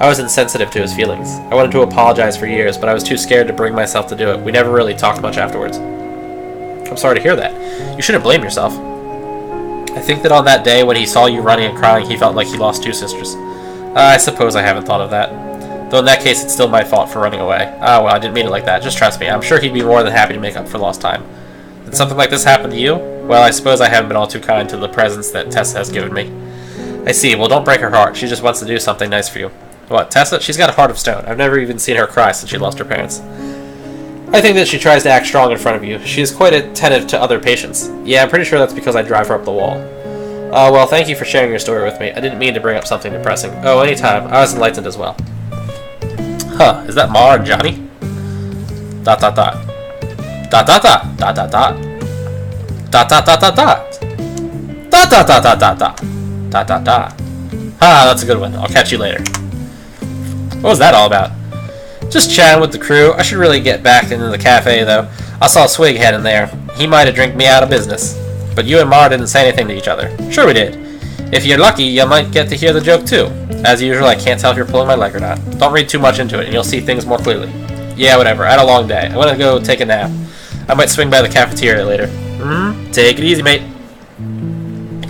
I was insensitive to his feelings. I wanted to apologize for years, but I was too scared to bring myself to do it. We never really talked much afterwards. I'm sorry to hear that. You shouldn't blame yourself. I think that on that day, when he saw you running and crying, he felt like he lost 2 sisters. I suppose I haven't thought of that. Though in that case, it's still my fault for running away. Well, I didn't mean it like that. Just trust me. I'm sure he'd be more than happy to make up for lost time. Did something like this happen to you? Well, I suppose I haven't been all too kind to the presents that Tessa has given me. I see. Well, don't break her heart. She just wants to do something nice for you. What, Tessa? She's got a heart of stone. I've never even seen her cry since she lost her parents. I think that she tries to act strong in front of you. She is quite attentive to other patients. Yeah, I'm pretty sure that's because I drive her up the wall. Well, thank you for sharing your story with me. I didn't mean to bring up something depressing. Oh, anytime. I was enlightened as well. Huh, is that Ma or Johnny? Dot dot dot. Dot dot dot. Dot dot dot. Dot dot dot dot dot. Dot dot dot dot dot dot. Dot dot dot. Ah, that's a good one. I'll catch you later. What was that all about? Just chatting with the crew. I should really get back into the cafe, though. I saw Swig head in there. He might have drinked me out of business. But you and Mar didn't say anything to each other. Sure we did. If you're lucky, you might get to hear the joke, too. As usual, I can't tell if you're pulling my leg or not. Don't read too much into it, and you'll see things more clearly. Yeah, whatever. I had a long day. I'm gonna go take a nap. I might swing by the cafeteria later. Take it easy, mate.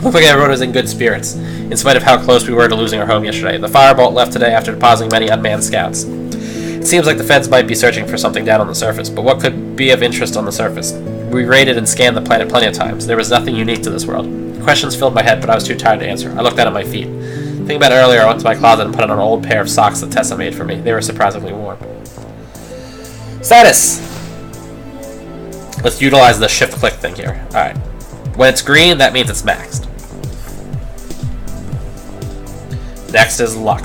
Looks like everyone was in good spirits, in spite of how close we were to losing our home yesterday. The firebolt left today after depositing many unmanned scouts. It seems like the feds might be searching for something down on the surface, but what could be of interest on the surface? We raided and scanned the planet plenty of times. There was nothing unique to this world. Questions filled my head, but I was too tired to answer. I looked down at my feet. Thinking about it earlier, I went to my closet and put on an old pair of socks that Tessa made for me. They were surprisingly warm. Status! Let's utilize the shift-click thing here. Alright. When it's green, that means it's maxed. Next is luck.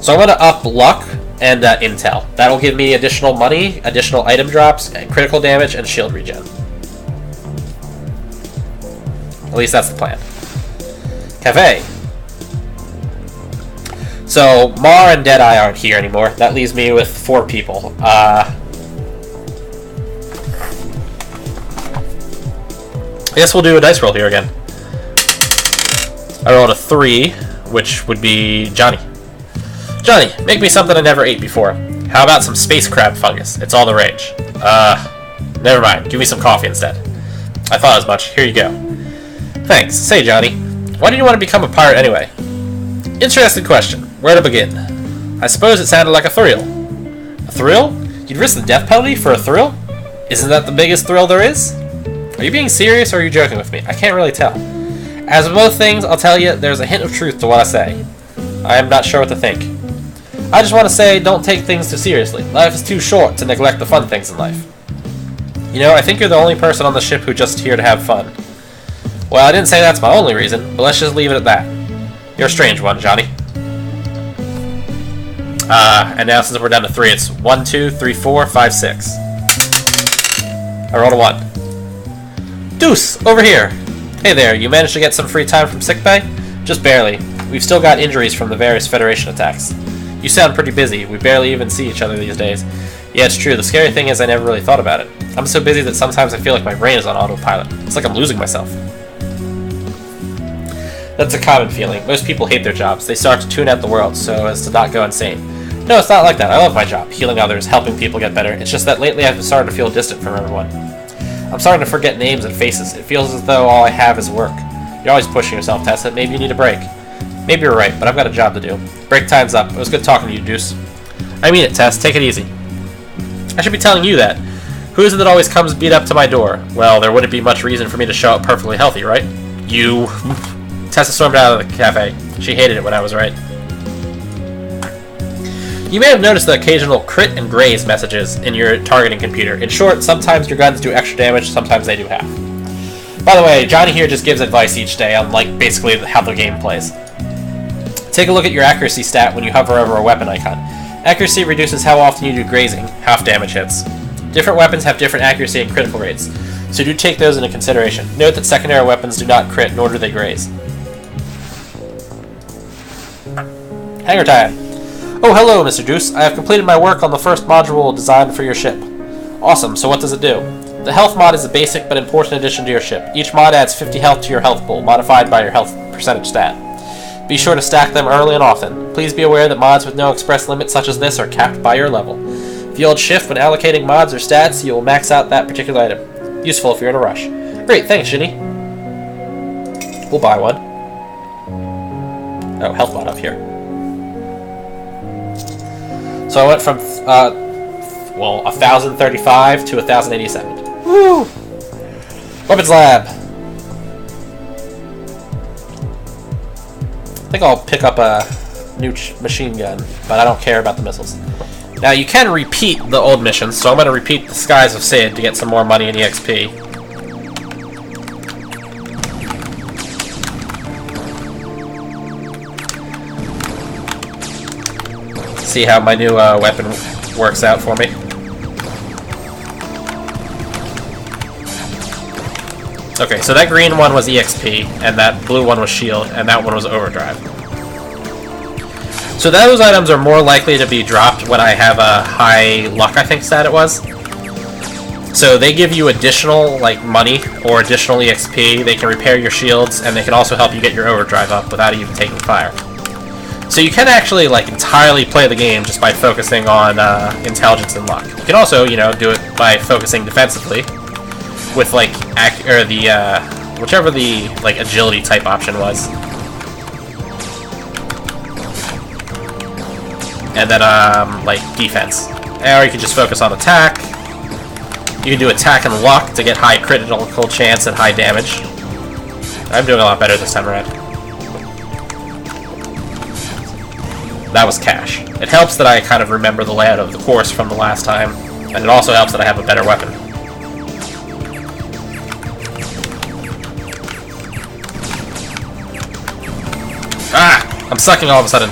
So I'm going to up luck and intel. That'll give me additional money, additional item drops, and critical damage, and shield regen. At least that's the plan. Cafe. So Mar and Deadeye aren't here anymore. That leaves me with 4 people. I guess we'll do a dice roll here again. I rolled a 3, which would be Johnny. Johnny, make me something I never ate before. How about some space crab fungus? It's all the rage. Never mind. Give me some coffee instead. I thought as much. Here you go. Thanks. Say, Johnny, why did you want to become a pirate anyway? Interesting question. Where to begin? I suppose it sounded like a thrill. A thrill? You'd risk the death penalty for a thrill? Isn't that the biggest thrill there is? Are you being serious or are you joking with me? I can't really tell. As with most things, I'll tell you, there's a hint of truth to what I say. I am not sure what to think. I just want to say, don't take things too seriously. Life is too short to neglect the fun things in life. You know, I think you're the only person on the ship who's just here to have fun. Well, I didn't say that's my only reason, but let's just leave it at that. You're a strange one, Johnny. And now since we're down to 3, it's 1, 2, 3, 4, 5, 6. I rolled a 1. Deuce, over here. Hey there, you managed to get some free time from sickbay? Just barely. We've still got injuries from the various Federation attacks. You sound pretty busy. We barely even see each other these days. Yeah, it's true. The scary thing is I never really thought about it. I'm so busy that sometimes I feel like my brain is on autopilot. It's like I'm losing myself. That's a common feeling. Most people hate their jobs. They start to tune out the world so as to not go insane. No, it's not like that. I love my job. Healing others, helping people get better. It's just that lately I've started to feel distant from everyone. I'm starting to forget names and faces. It feels as though all I have is work. You're always pushing yourself, Tessa. Maybe you need a break. Maybe you're right, but I've got a job to do. Break time's up. It was good talking to you, Deuce. I mean it, Tess. Take it easy. I should be telling you that. Who is it that always comes beat up to my door? Well, there wouldn't be much reason for me to show up perfectly healthy, right? You. Tessa stormed out of the cafe. She hated it when I was right. You may have noticed the occasional crit and graze messages in your targeting computer. In short, sometimes your guns do extra damage, sometimes they do half. By the way, Johnny here just gives advice each day on, like, basically how the game plays. Take a look at your accuracy stat when you hover over a weapon icon. Accuracy reduces how often you do grazing, half damage hits. Different weapons have different accuracy and critical rates, so do take those into consideration. Note that secondary weapons do not crit, nor do they graze. Hangar time. Oh, hello, Mr. Juice. I have completed my work on the first module designed for your ship. Awesome, so what does it do? The health mod is a basic but important addition to your ship. Each mod adds 50 health to your health pool, modified by your health percentage stat. Be sure to stack them early and often. Please be aware that mods with no express limit such as this are capped by your level. If you hold shift when allocating mods or stats, you will max out that particular item. Useful if you're in a rush. Great, thanks, Ginny. We'll buy one. Oh, health mod up here. So I went from, 1,035 to 1,087. Woo! Weapons lab. I think I'll pick up a new machine gun, but I don't care about the missiles. Now you can repeat the old missions, so I'm going to repeat the Skies of Sid to get some more money and EXP. See how my new weapon works out for me. Okay, so that green one was EXP, and that blue one was shield, and that one was overdrive. So those items are more likely to be dropped when I have a high luck, I think stat it was. So they give you additional like money or additional EXP, they can repair your shields, and they can also help you get your overdrive up without even taking fire. So you can actually like entirely play the game just by focusing on intelligence and luck. You can also, you know, do it by focusing defensively with like whichever the like agility type option was. And then like defense. Or you can just focus on attack. You can do attack and luck to get high critical chance and high damage. I'm doing a lot better this time around. That was cash. It helps that I kind of remember the layout of the course from the last time, and it also helps that I have a better weapon. Ah! I'm sucking all of a sudden.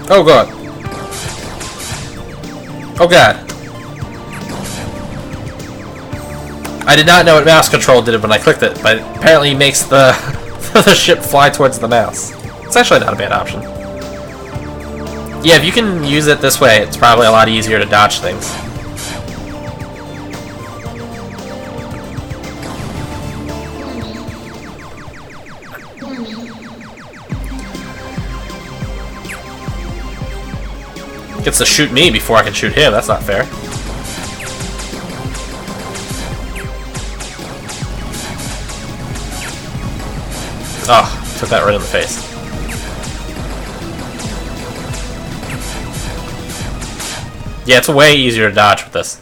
Oh god. Oh god. I did not know what mouse control did when I clicked it, but apparently it makes the, the ship fly towards the mouse. It's actually not a bad option. Yeah, if you can use it this way, it's probably a lot easier to dodge things. Gets to shoot me before I can shoot him. That's not fair. Oh, took that right in the face. Yeah, it's way easier to dodge with this.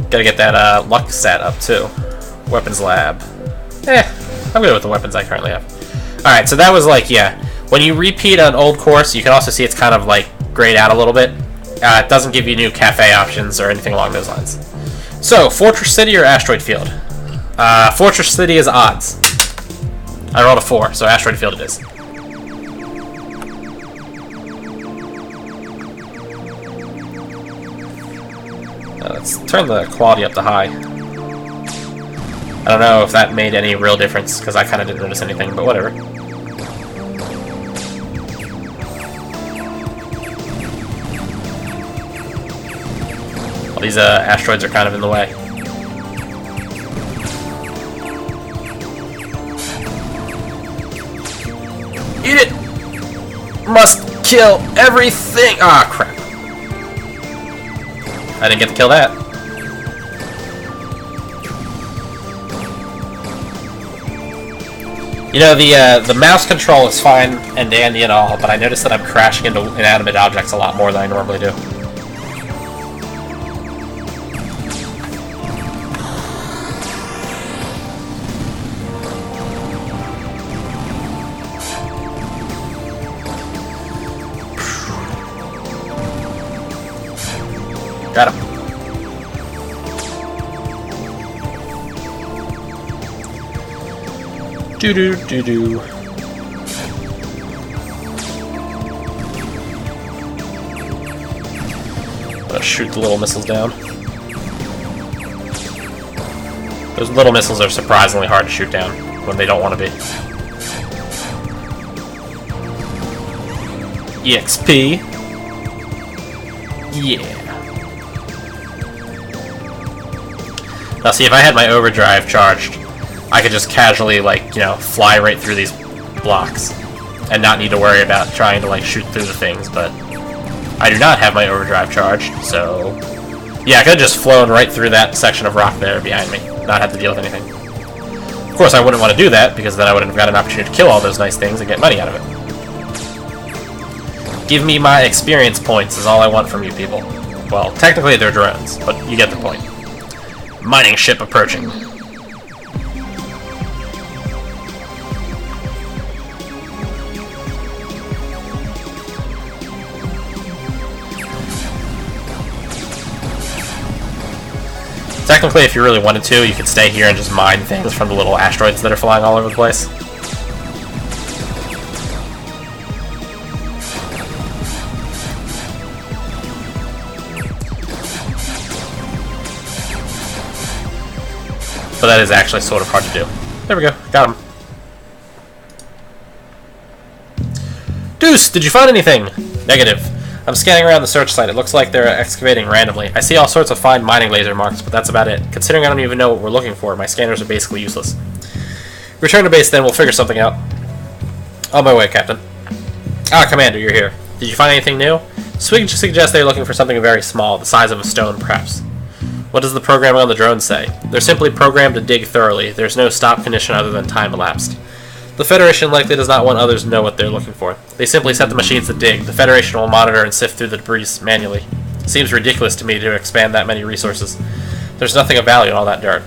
Gotta get that luck stat up too. Weapons lab. I'm good with the weapons I currently have. Alright, so that was like, yeah. When you repeat an old course, you can also see it's kind of like grayed out a little bit. It doesn't give you new cafe options or anything along those lines. So, Fortress City or Asteroid Field? Fortress City is odds. I rolled a 4, so Asteroid Field it is. Let's turn the quality up to high. I don't know if that made any real difference, because I kind of didn't notice anything, but whatever. All these asteroids are kind of in the way. Eat it! Must kill everything! Ah, crap. I didn't get to kill that. You know, the mouse control is fine and dandy and all, but I noticed that I'm crashing into inanimate objects a lot more than I normally do. Got him. Do-do-do-do. Let's shoot the little missiles down. Those little missiles are surprisingly hard to shoot down when they don't want to be. EXP. Yeah. Now see, if I had my overdrive charged, I could just casually, like, you know, fly right through these blocks and not need to worry about trying to, like, shoot through the things, but I do not have my overdrive charged, so yeah, I could have just flown right through that section of rock there behind me, not have to deal with anything. Of course, I wouldn't want to do that, because then I wouldn't have got an opportunity to kill all those nice things and get money out of it. Give me my experience points is all I want from you people. Well, technically they're drones, but you get the point. Mining ship approaching. Technically, if you really wanted to, you could stay here and just mine things from the little asteroids that are flying all over the place. But that is actually sort of hard to do. There we go. Got him. Deuce, did you find anything? Negative. I'm scanning around the search site. It looks like they're excavating randomly. I see all sorts of fine mining laser marks, but that's about it. Considering I don't even know what we're looking for, my scanners are basically useless. Return to base then, we'll figure something out. On my way, Captain. Ah, Commander, you're here. Did you find anything new? Swig suggests they're looking for something very small, the size of a stone, perhaps. What does the programming on the drone say? They're simply programmed to dig thoroughly. There's no stop condition other than time elapsed. The Federation likely does not want others to know what they're looking for. They simply set the machines to dig. The Federation will monitor and sift through the debris manually. It seems ridiculous to me to expand that many resources. There's nothing of value in all that dirt.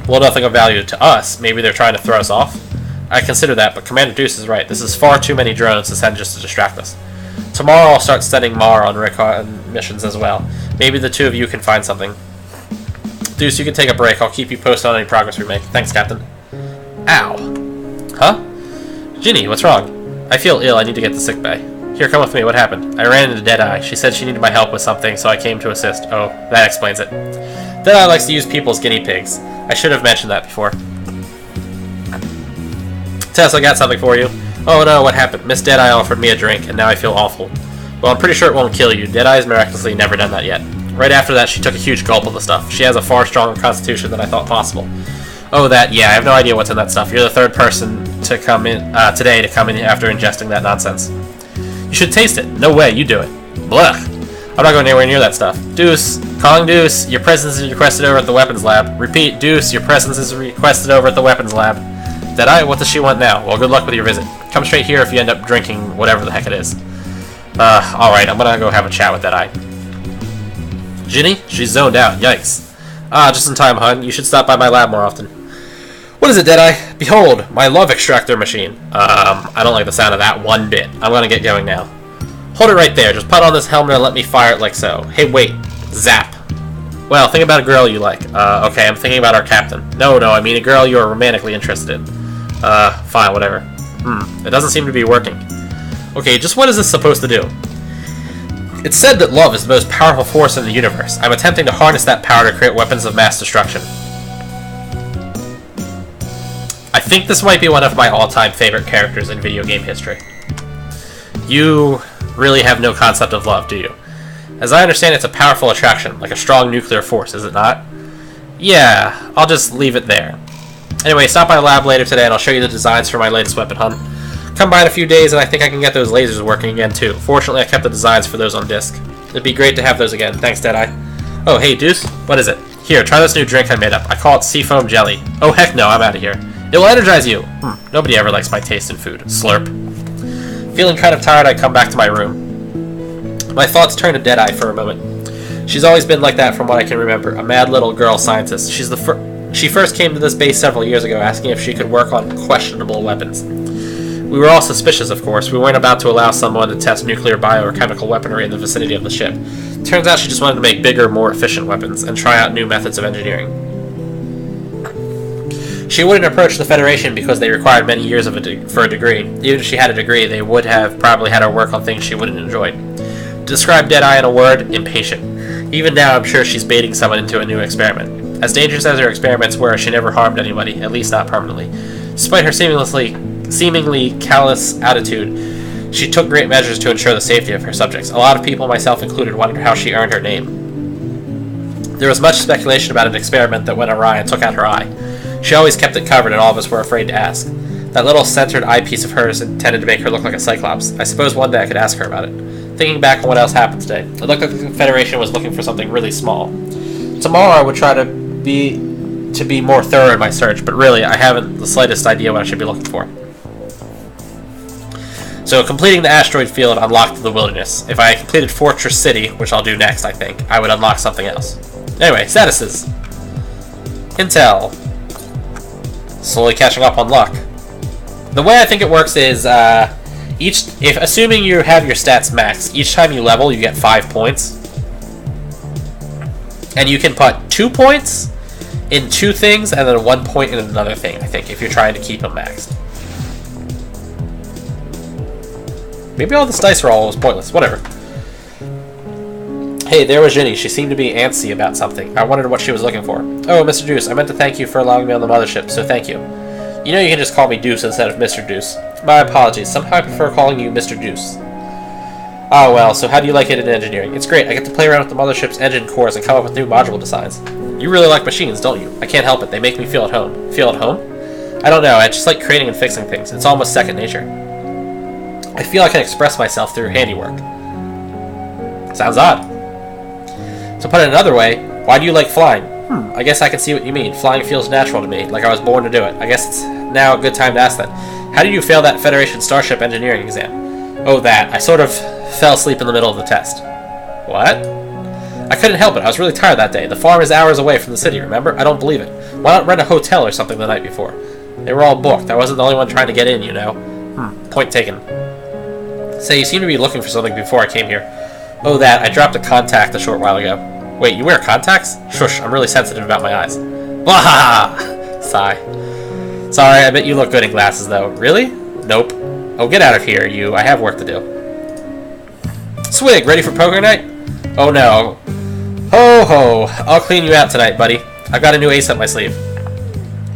Well, nothing of value to us. Maybe they're trying to throw us off? I consider that, but Commander Deuce is right. This is far too many drones to send just to distract us. Tomorrow I'll start sending Mar on recon missions as well. Maybe the two of you can find something. Deuce, you can take a break. I'll keep you posted on any progress we make. Thanks, Captain. Ow. Huh? Ginny, what's wrong? I feel ill. I need to get to sickbay. Here, come with me. What happened? I ran into Deadeye. She said she needed my help with something, so I came to assist. Oh, that explains it. Deadeye likes to use people as guinea pigs. I should have mentioned that before. Tess, I got something for you. Oh no, what happened? Miss Deadeye offered me a drink, and now I feel awful. Well, I'm pretty sure it won't kill you. Deadeye's miraculously never done that yet. Right after that, she took a huge gulp of the stuff. She has a far stronger constitution than I thought possible. Oh, that, yeah, I have no idea what's in that stuff. You're the third person to come in today to come in after ingesting that nonsense. You should taste it. No way, you do it. Blech. I'm not going anywhere near that stuff. Deuce, calling Deuce, your presence is requested over at the weapons lab. Repeat, Deuce, your presence is requested over at the weapons lab. Deadeye, what does she want now? Well, good luck with your visit. Come straight here if you end up drinking whatever the heck it is. Alright, I'm gonna go have a chat with Deadeye. Ginny? She's zoned out. Yikes. Ah, just in time, hun. You should stop by my lab more often. What is it, Deadeye? Behold, my love extractor machine. I don't like the sound of that one bit. I'm gonna get going now. Hold it right there. Just put on this helmet and let me fire it like so. Hey, wait. Zap. Well, think about a girl you like. Okay, I'm thinking about our captain. No, I mean a girl you are romantically interested in. Fine, whatever. It doesn't seem to be working. Okay, just what is this supposed to do? It's said that love is the most powerful force in the universe. I'm attempting to harness that power to create weapons of mass destruction. I think this might be one of my all-time favorite characters in video game history. You really have no concept of love, do you? As I understand, it's a powerful attraction, like a strong nuclear force, is it not? Yeah, I'll just leave it there. Anyway, stop by the lab later today and I'll show you the designs for my latest weapon, hun. Come by in a few days and I think I can get those lasers working again too. Fortunately, I kept the designs for those on disk. It'd be great to have those again. Thanks, Deadeye. Oh, hey, Deuce. What is it? Here, try this new drink I made up. I call it Seafoam Jelly. Oh, heck no, I'm out of here. It will energize you. Nobody ever likes my taste in food. Slurp. Feeling kind of tired, I come back to my room. My thoughts turn to Deadeye for a moment. She's always been like that from what I can remember. A mad little girl scientist. She first came to this base several years ago asking if she could work on questionable weapons. We were all suspicious, of course. We weren't about to allow someone to test nuclear, bio, or chemical weaponry in the vicinity of the ship. Turns out she just wanted to make bigger, more efficient weapons, and try out new methods of engineering. She wouldn't approach the Federation because they required many years for a degree. Even if she had a degree, they would have probably had her work on things she wouldn't enjoy. To describe Deadeye in a word, impatient. Even now, I'm sure she's baiting someone into a new experiment. As dangerous as her experiments were, she never harmed anybody, at least not permanently. Despite her seemingly callous attitude, she took great measures to ensure the safety of her subjects. A lot of people, myself included, wondered how she earned her name. There was much speculation about an experiment that went awry and took out her eye. She always kept it covered, and all of us were afraid to ask. That little centered eyepiece of hers intended to make her look like a Cyclops. I suppose one day I could ask her about it. Thinking back on what else happened today, it looked like the Federation was looking for something really small. Tomorrow I would try to be more thorough in my search, but really, I haven't the slightest idea what I should be looking for. So, completing the asteroid field unlocked the wilderness. If I completed Fortress City, which I'll do next, I think, I would unlock something else. Anyway, statuses. Intel. Slowly catching up on luck. The way I think it works is, assuming you have your stats maxed, each time you level, you get 5 points. And you can put 2 points in 2 things, and then 1 point in another thing, I think, if you're trying to keep them maxed. Maybe all this dice roll was pointless. Whatever. Hey, there was Ginny. She seemed to be antsy about something. I wondered what she was looking for. Oh, Mr. Deuce, I meant to thank you for allowing me on the mothership, so thank you. You know you can just call me Deuce instead of Mr. Deuce. My apologies. Somehow I prefer calling you Mr. Deuce. Ah, well, so how do you like it in engineering? It's great. I get to play around with the mothership's engine cores and come up with new module designs. You really like machines, don't you? I can't help it. They make me feel at home. Feel at home? I don't know. I just like creating and fixing things. It's almost second nature. I feel I can express myself through handiwork. Sounds odd. To put it another way, why do you like flying? I guess I can see what you mean. Flying feels natural to me, like I was born to do it. I guess it's now a good time to ask that. How did you fail that Federation Starship engineering exam? Oh, that. I sort of fell asleep in the middle of the test. What? I couldn't help it. I was really tired that day. The farm is hours away from the city, remember? I don't believe it. Why not rent a hotel or something the night before? They were all booked. I wasn't the only one trying to get in, you know. Point taken. Say, you seem to be looking for something before I came here. Oh, that. I dropped a contact a short while ago. Wait, you wear contacts? Shush, I'm really sensitive about my eyes. Blah! Sigh. Sorry, I bet you look good in glasses, though. Really? Nope. Oh, get out of here, you. I have work to do. Swig, ready for poker night? Oh, no. Ho, ho. I'll clean you out tonight, buddy. I've got a new ace up my sleeve.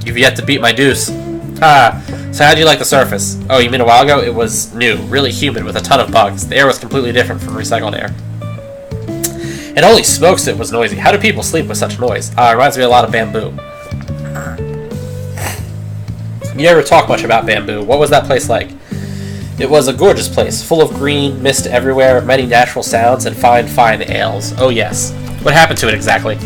You've yet to beat my deuce. Ah, so how'd you like the surface? Oh, you mean a while ago? It was new, really humid with a ton of bugs. The air was completely different from recycled air. And holy smokes, it was noisy. How do people sleep with such noise? It reminds me a lot of Bamboo. You never talk much about Bamboo. What was that place like? It was a gorgeous place, full of green, mist everywhere, many natural sounds, and fine ales. Oh yes. What happened to it exactly?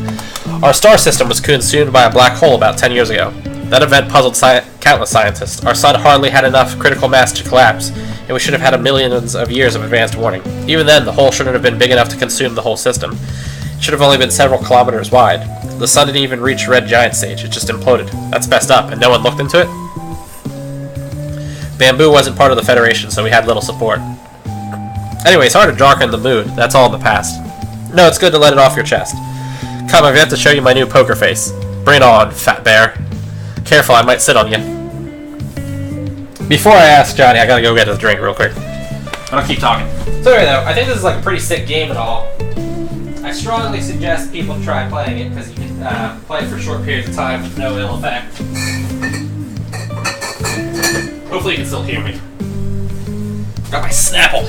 Our star system was consumed by a black hole about 10 years ago. That event puzzled countless scientists. Our sun hardly had enough critical mass to collapse, and we should have had millions of years of advanced warning. Even then, the hole shouldn't have been big enough to consume the whole system. It should have only been several kilometers wide. The sun didn't even reach red giant stage, it just imploded. That's messed up, and no one looked into it? Bamboo wasn't part of the Federation, so we had little support. Anyway, it's hard to darken the mood. That's all in the past. No, it's good to let it off your chest. Come, I've got to show you my new poker face. Bring it on, fat bear. Careful, I might sit on you. Before I ask Johnny, I gotta go get his drink real quick. I'll keep talking. So anyway, though, I think this is like a pretty sick game and all. I strongly suggest people try playing it, because you can play it for short periods of time with no ill effect. Hopefully you can still hear me. Got my Snapple.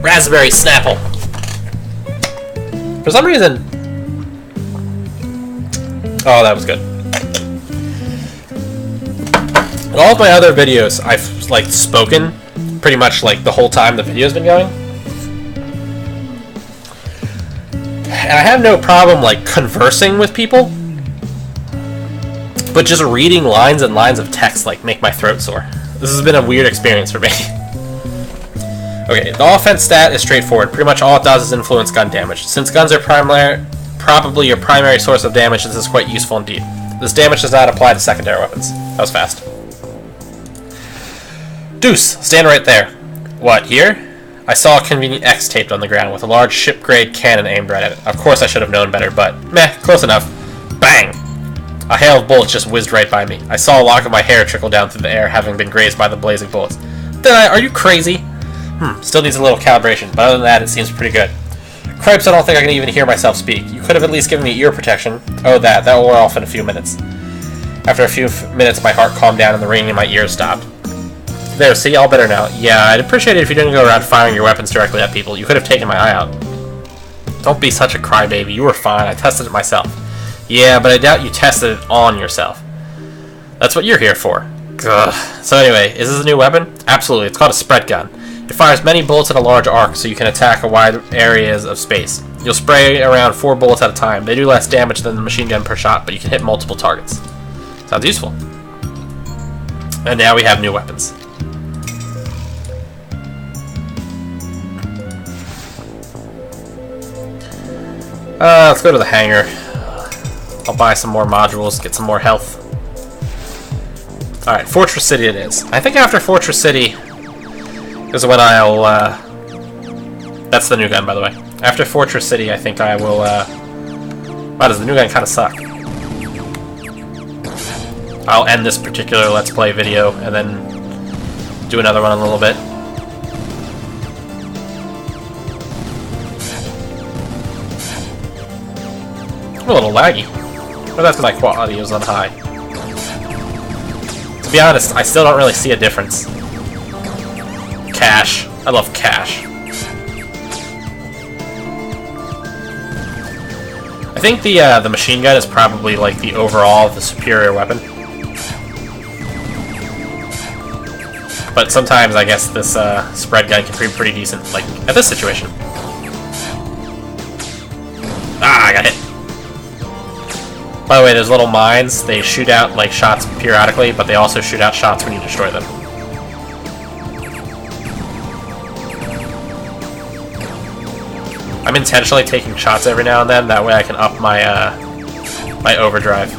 Raspberry Snapple. For some reason... Oh, that was good. In all of my other videos, I've, like, spoken pretty much, like, the whole time the video's been going. And I have no problem, like, conversing with people. But just reading lines and lines of text, like, make my throat sore. This has been a weird experience for me. Okay, the offense stat is straightforward. Pretty much all it does is influence gun damage. Since guns are probably your primary source of damage, this is quite useful indeed. This damage does not apply to secondary weapons. That was fast. Deuce, stand right there. What, here? I saw a convenient X taped on the ground with a large ship-grade cannon aimed right at it. Of course I should have known better, but meh, close enough. Bang! A hail of bullets just whizzed right by me. I saw a lock of my hair trickle down through the air, having been grazed by the blazing bullets. Are you crazy? Still needs a little calibration, but other than that, it seems pretty good. Cripes, I don't think I can even hear myself speak. You could have at least given me ear protection. Oh, that will wear off in a few minutes. After a few minutes, my heart calmed down and the ringing in my ears stopped. There, see, all better now. Yeah, I'd appreciate it if you didn't go around firing your weapons directly at people. You could have taken my eye out. Don't be such a crybaby. You were fine. I tested it myself. Yeah, but I doubt you tested it on yourself. That's what you're here for. Ugh. So anyway, is this a new weapon? Absolutely. It's called a spread gun. It fires many bullets in a large arc, so you can attack a wide areas of space. You'll spray around 4 bullets at a time. They do less damage than the machine gun per shot, but you can hit multiple targets. Sounds useful. And now we have new weapons. Let's go to the hangar. I'll buy some more modules, get some more health. Alright, Fortress City it is. I think after Fortress City is when I'll, that's the new gun, by the way. After Fortress City, I think I will, wow, does the new gun kind of suck. I'll end this particular Let's Play video, and then do another one in a little bit. I'm a little laggy. But that's because my quality is on high. To be honest, I still don't really see a difference. Cash. I love cash. I think the machine gun is probably like the overall the superior weapon. But sometimes I guess this spread gun can be pretty decent, like at this situation. Ah, I got hit. By the way, those little mines, they shoot out like shots periodically, but they also shoot out shots when you destroy them. I'm intentionally taking shots every now and then, that way I can up my my overdrive.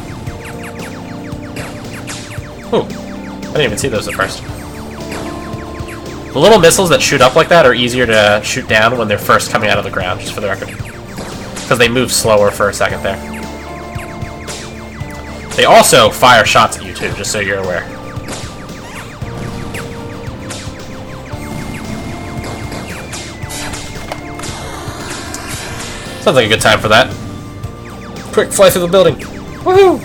Ooh, I didn't even see those at first. The little missiles that shoot up like that are easier to shoot down when they're first coming out of the ground, just for the record. Because they move slower for a second there. They also fire shots at you too, just so you're aware. Sounds like a good time for that. Quick, fly through the building. Woohoo!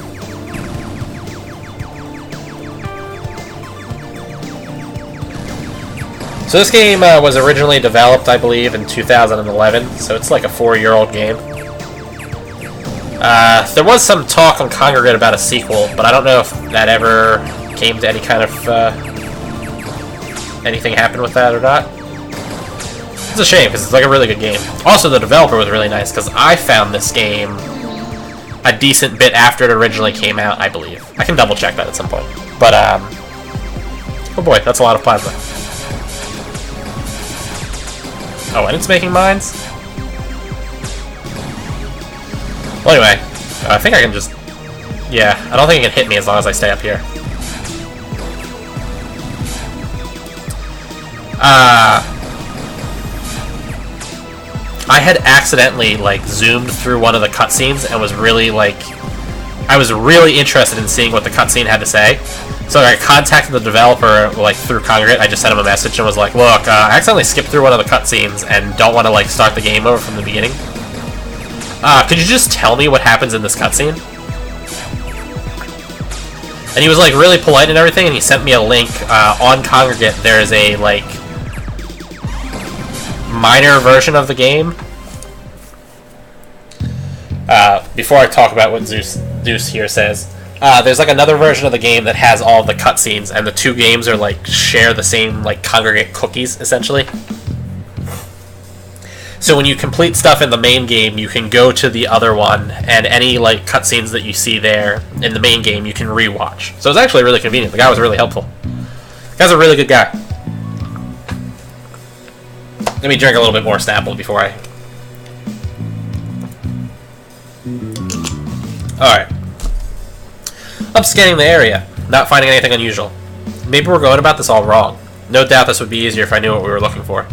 So this game was originally developed, I believe, in 2011, so it's like a 4-year-old game. There was some talk on Kongragate about a sequel, but I don't know if that ever came to any kind of, anything happened with that or not. It's a shame, because it's like a really good game. Also, the developer was really nice, because I found this game a decent bit after it originally came out, I believe. I can double check that at some point. But, oh boy, that's a lot of plasma. Oh, and it's making mines? Well, anyway, I think I can just... Yeah, I don't think it can hit me as long as I stay up here. I had accidentally, like, zoomed through one of the cutscenes and was really, like... I was really interested in seeing what the cutscene had to say. So I contacted the developer, like, through Kongragate. I just sent him a message and was like, look, I accidentally skipped through one of the cutscenes and don't want to, like, start the game over from the beginning. Could you just tell me what happens in this cutscene? And he was, like, really polite and everything, and he sent me a link. On Kongragate, there is a, like, minor version of the game. Before I talk about what Deuce here says, there's, like, another version of the game that has all the cutscenes, and the two games are, like, share the same, like, Kongragate cookies, essentially. So when you complete stuff in the main game, you can go to the other one, and any, like, cutscenes that you see there in the main game, you can rewatch. So it's actually really convenient. The guy was really helpful. The guy's a really good guy. Let me drink a little bit more Snapple before I... Alright. I'm scanning the area, not finding anything unusual. Maybe we're going about this all wrong. No doubt this would be easier if I knew what we were looking for.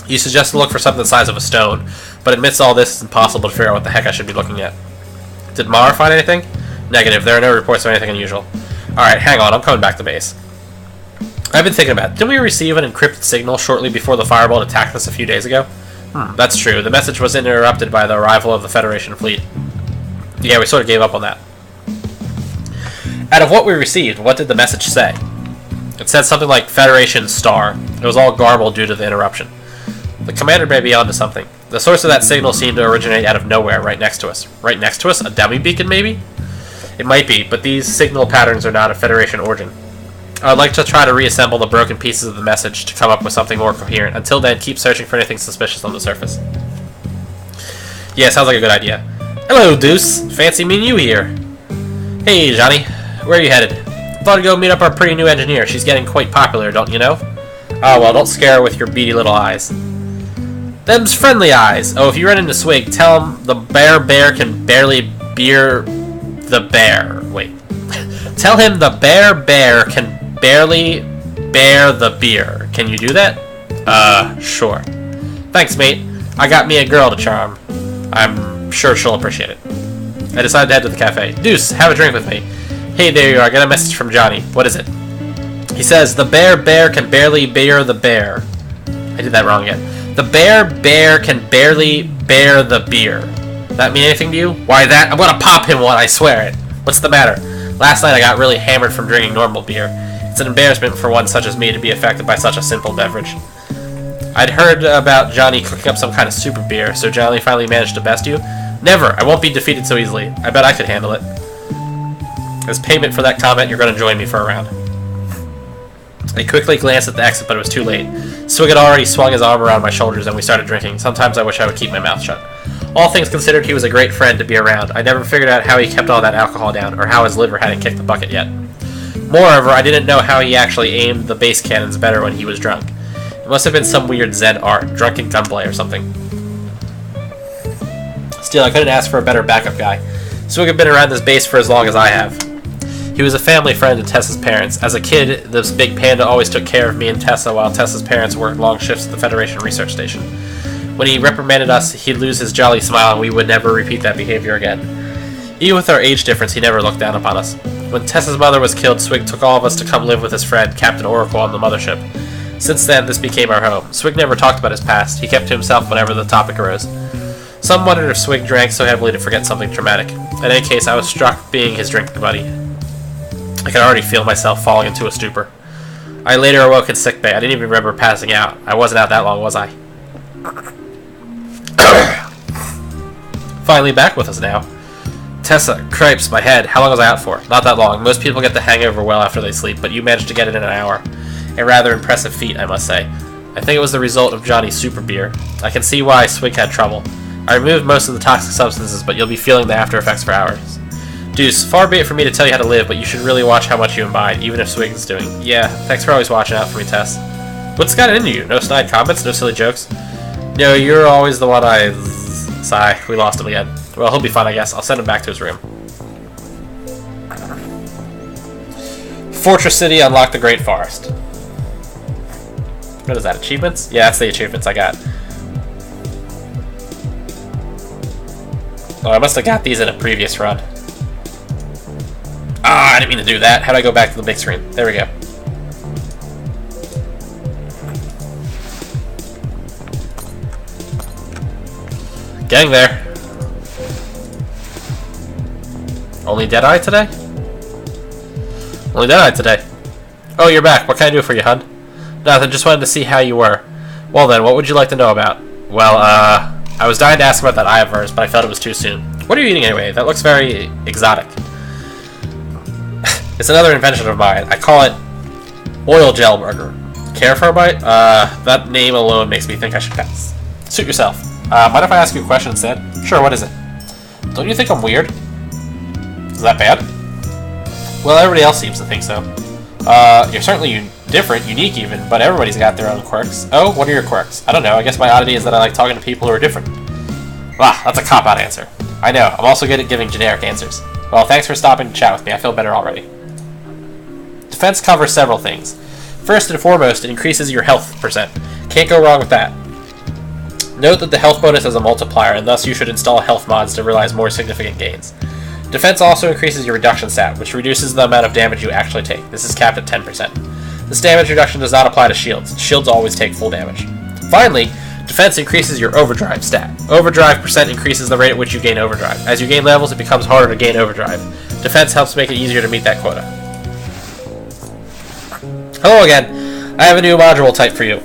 You suggest to look for something the size of a stone, but amidst all this, it's impossible to figure out what the heck I should be looking at. Did Mara find anything? Negative. There are no reports of anything unusual. Alright, hang on. I'm coming back to base. I've been thinking about it. Didn't we receive an encrypted signal shortly before the Firebolt attacked us a few days ago? That's true. The message was interrupted by the arrival of the Federation fleet. Yeah, we sort of gave up on that. Out of what we received, what did the message say? It said something like Federation Star. It was all garbled due to the interruption. The commander may be onto something. The source of that signal seemed to originate out of nowhere, right next to us. Right next to us? A dummy beacon, maybe? It might be, but these signal patterns are not of Federation origin. I would like to try to reassemble the broken pieces of the message to come up with something more coherent. Until then, keep searching for anything suspicious on the surface. Yeah, sounds like a good idea. Hello, Deuce. Fancy meeting you here. Hey, Johnny. Where are you headed? Thought I'd go meet up our pretty new engineer. She's getting quite popular, don't you know? Oh, well, don't scare her with your beady little eyes. Them's friendly eyes. Oh, if you run into Swig, tell him the bear can barely bear the bear. Wait. Tell him the bear can barely bear the beer. Can you do that? Sure. Thanks, mate. I got me a girl to charm. I'm sure she'll appreciate it. I decided to head to the cafe. Deuce, have a drink with me. Hey, there you are. Get a message from Johnny. What is it? He says, the bear can barely bear the bear. I did that wrong again. The bear can barely bear the beer. That mean anything to you? Why that? I'm gonna pop him one, I swear it. What's the matter? Last night I got really hammered from drinking normal beer. It's an embarrassment for one such as me to be affected by such a simple beverage. I'd heard about Johnny cooking up some kind of super beer, so Johnny finally managed to best you? Never! I won't be defeated so easily. I bet I could handle it. As payment for that comment, you're going to join me for a round. I quickly glanced at the exit, but it was too late. Swig had already swung his arm around my shoulders, and we started drinking. Sometimes I wish I would keep my mouth shut. All things considered, he was a great friend to be around. I never figured out how he kept all that alcohol down, or how his liver hadn't kicked the bucket yet. Moreover, I didn't know how he actually aimed the base cannons better when he was drunk. It must have been some weird Zen art, drunken gunplay or something. Still, I couldn't ask for a better backup guy. Swig had been around this base for as long as I have. He was a family friend to Tessa's parents. As a kid, this big panda always took care of me and Tessa while Tessa's parents worked long shifts at the Federation Research Station. When he reprimanded us, he'd lose his jolly smile and we would never repeat that behavior again. Even with our age difference, he never looked down upon us. When Tessa's mother was killed, Swig took all of us to come live with his friend, Captain Oracle, on the mothership. Since then, this became our home. Swig never talked about his past. He kept to himself whenever the topic arose. Some wondered if Swig drank so heavily to forget something traumatic. In any case, I was struck being his drinking buddy. I could already feel myself falling into a stupor. I later awoke in sickbay. I didn't even remember passing out. I wasn't out that long, was I? Finally back with us now. Tessa, cripes, my head. How long was I out for? Not that long. Most people get the hangover well after they sleep, but you managed to get it in an hour. A rather impressive feat, I must say. I think it was the result of Johnny's super beer. I can see why Swig had trouble. I removed most of the toxic substances, but you'll be feeling the after effects for hours. Deuce, far be it for me to tell you how to live, but you should really watch how much you imbibe, even if Swig is doing. Yeah, thanks for always watching out for me, Tess. What's got into you? No snide comments? No silly jokes? No, you're always the one I... Sigh, we lost him again. Well, he'll be fine, I guess. I'll send him back to his room. Fortress City, unlock the Great Forest. What is that, achievements? Yeah, that's the achievements I got. Oh, I must have got these in a previous run. Ah, I didn't mean to do that. How do I go back to the big screen? There we go. Getting there. Only Deadeye today? Only Deadeye today. Oh, you're back. What can I do for you, hun? Nothing, just wanted to see how you were. Well then, what would you like to know about? Well, I was dying to ask about that eye of hers, but I felt it was too soon. What are you eating anyway? That looks very exotic. It's another invention of mine. I call it oil gel burger. Care for a bite? That name alone makes me think I should pass. Suit yourself. Mind if I ask you a question instead? Sure, what is it? Don't you think I'm weird? Is that bad? Well, everybody else seems to think so. You're certainly different, unique even, but everybody's got their own quirks. Oh, what are your quirks? I don't know, I guess my oddity is that I like talking to people who are different. Wow, that's a cop-out answer. I know, I'm also good at giving generic answers. Well, thanks for stopping to chat with me, I feel better already. Defense covers several things. First and foremost, it increases your health percent. Can't go wrong with that. Note that the health bonus is a multiplier, and thus you should install health mods to realize more significant gains. Defense also increases your reduction stat, which reduces the amount of damage you actually take. This is capped at 10%. This damage reduction does not apply to shields. Shields always take full damage. Finally, defense increases your overdrive stat. Overdrive percent increases the rate at which you gain overdrive. As you gain levels, it becomes harder to gain overdrive. Defense helps make it easier to meet that quota. Hello again. I have a new module type for you.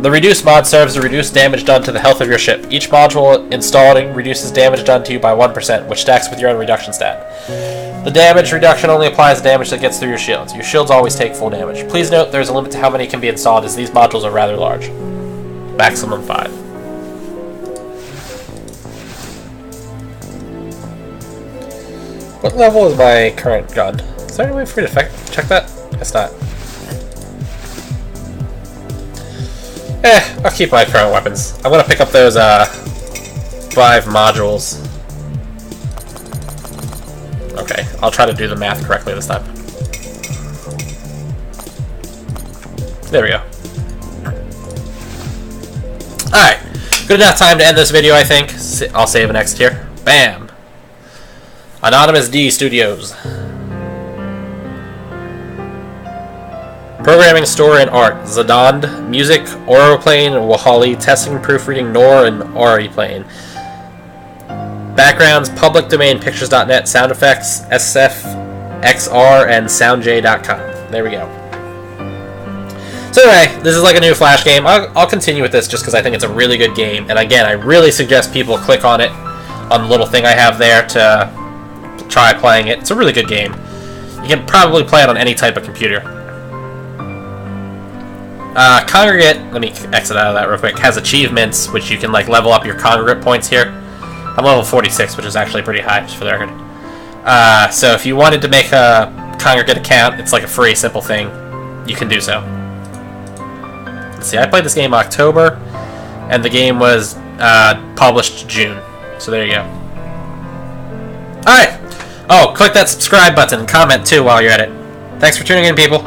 The Reduce mod serves to reduce damage done to the health of your ship. Each module installed reduces damage done to you by 1%, which stacks with your own reduction stat. The damage reduction only applies to damage that gets through your shields. Your shields always take full damage. Please note there is a limit to how many can be installed, as these modules are rather large. Maximum 5. What level is my current gun? Is there any way for me to check that? Guess not. I'll keep my current weapons. I'm gonna pick up those 5 modules. Okay, I'll try to do the math correctly this time. There we go. Alright, good enough time to end this video, I think. I'll save an X here. Bam! Anonymous D Studios. Programming, Story, and Art. Zadond. Music, Oroplane, Wahali. Testing, Proofreading, Nor, and Oriplane. Backgrounds, Public Domain, Pictures.net. Sound effects, SFXR, and SoundJ.com. There we go. So anyway, this is like a new Flash game. I'll continue with this just because I think it's a really good game. And again, I really suggest people click on it, on the little thing I have there to try playing it. It's a really good game. You can probably play it on any type of computer. Kongragate, let me exit out of that real quick, has achievements, which you can like level up your Kongragate points here. I'm level 46, which is actually pretty high, just for the record. So if you wanted to make a Kongragate account, it's like a free, simple thing. You can do so. Let's see, I played this game October, and the game was published June. So there you go. Alright! Oh, click that subscribe button and comment too while you're at it. Thanks for tuning in, people.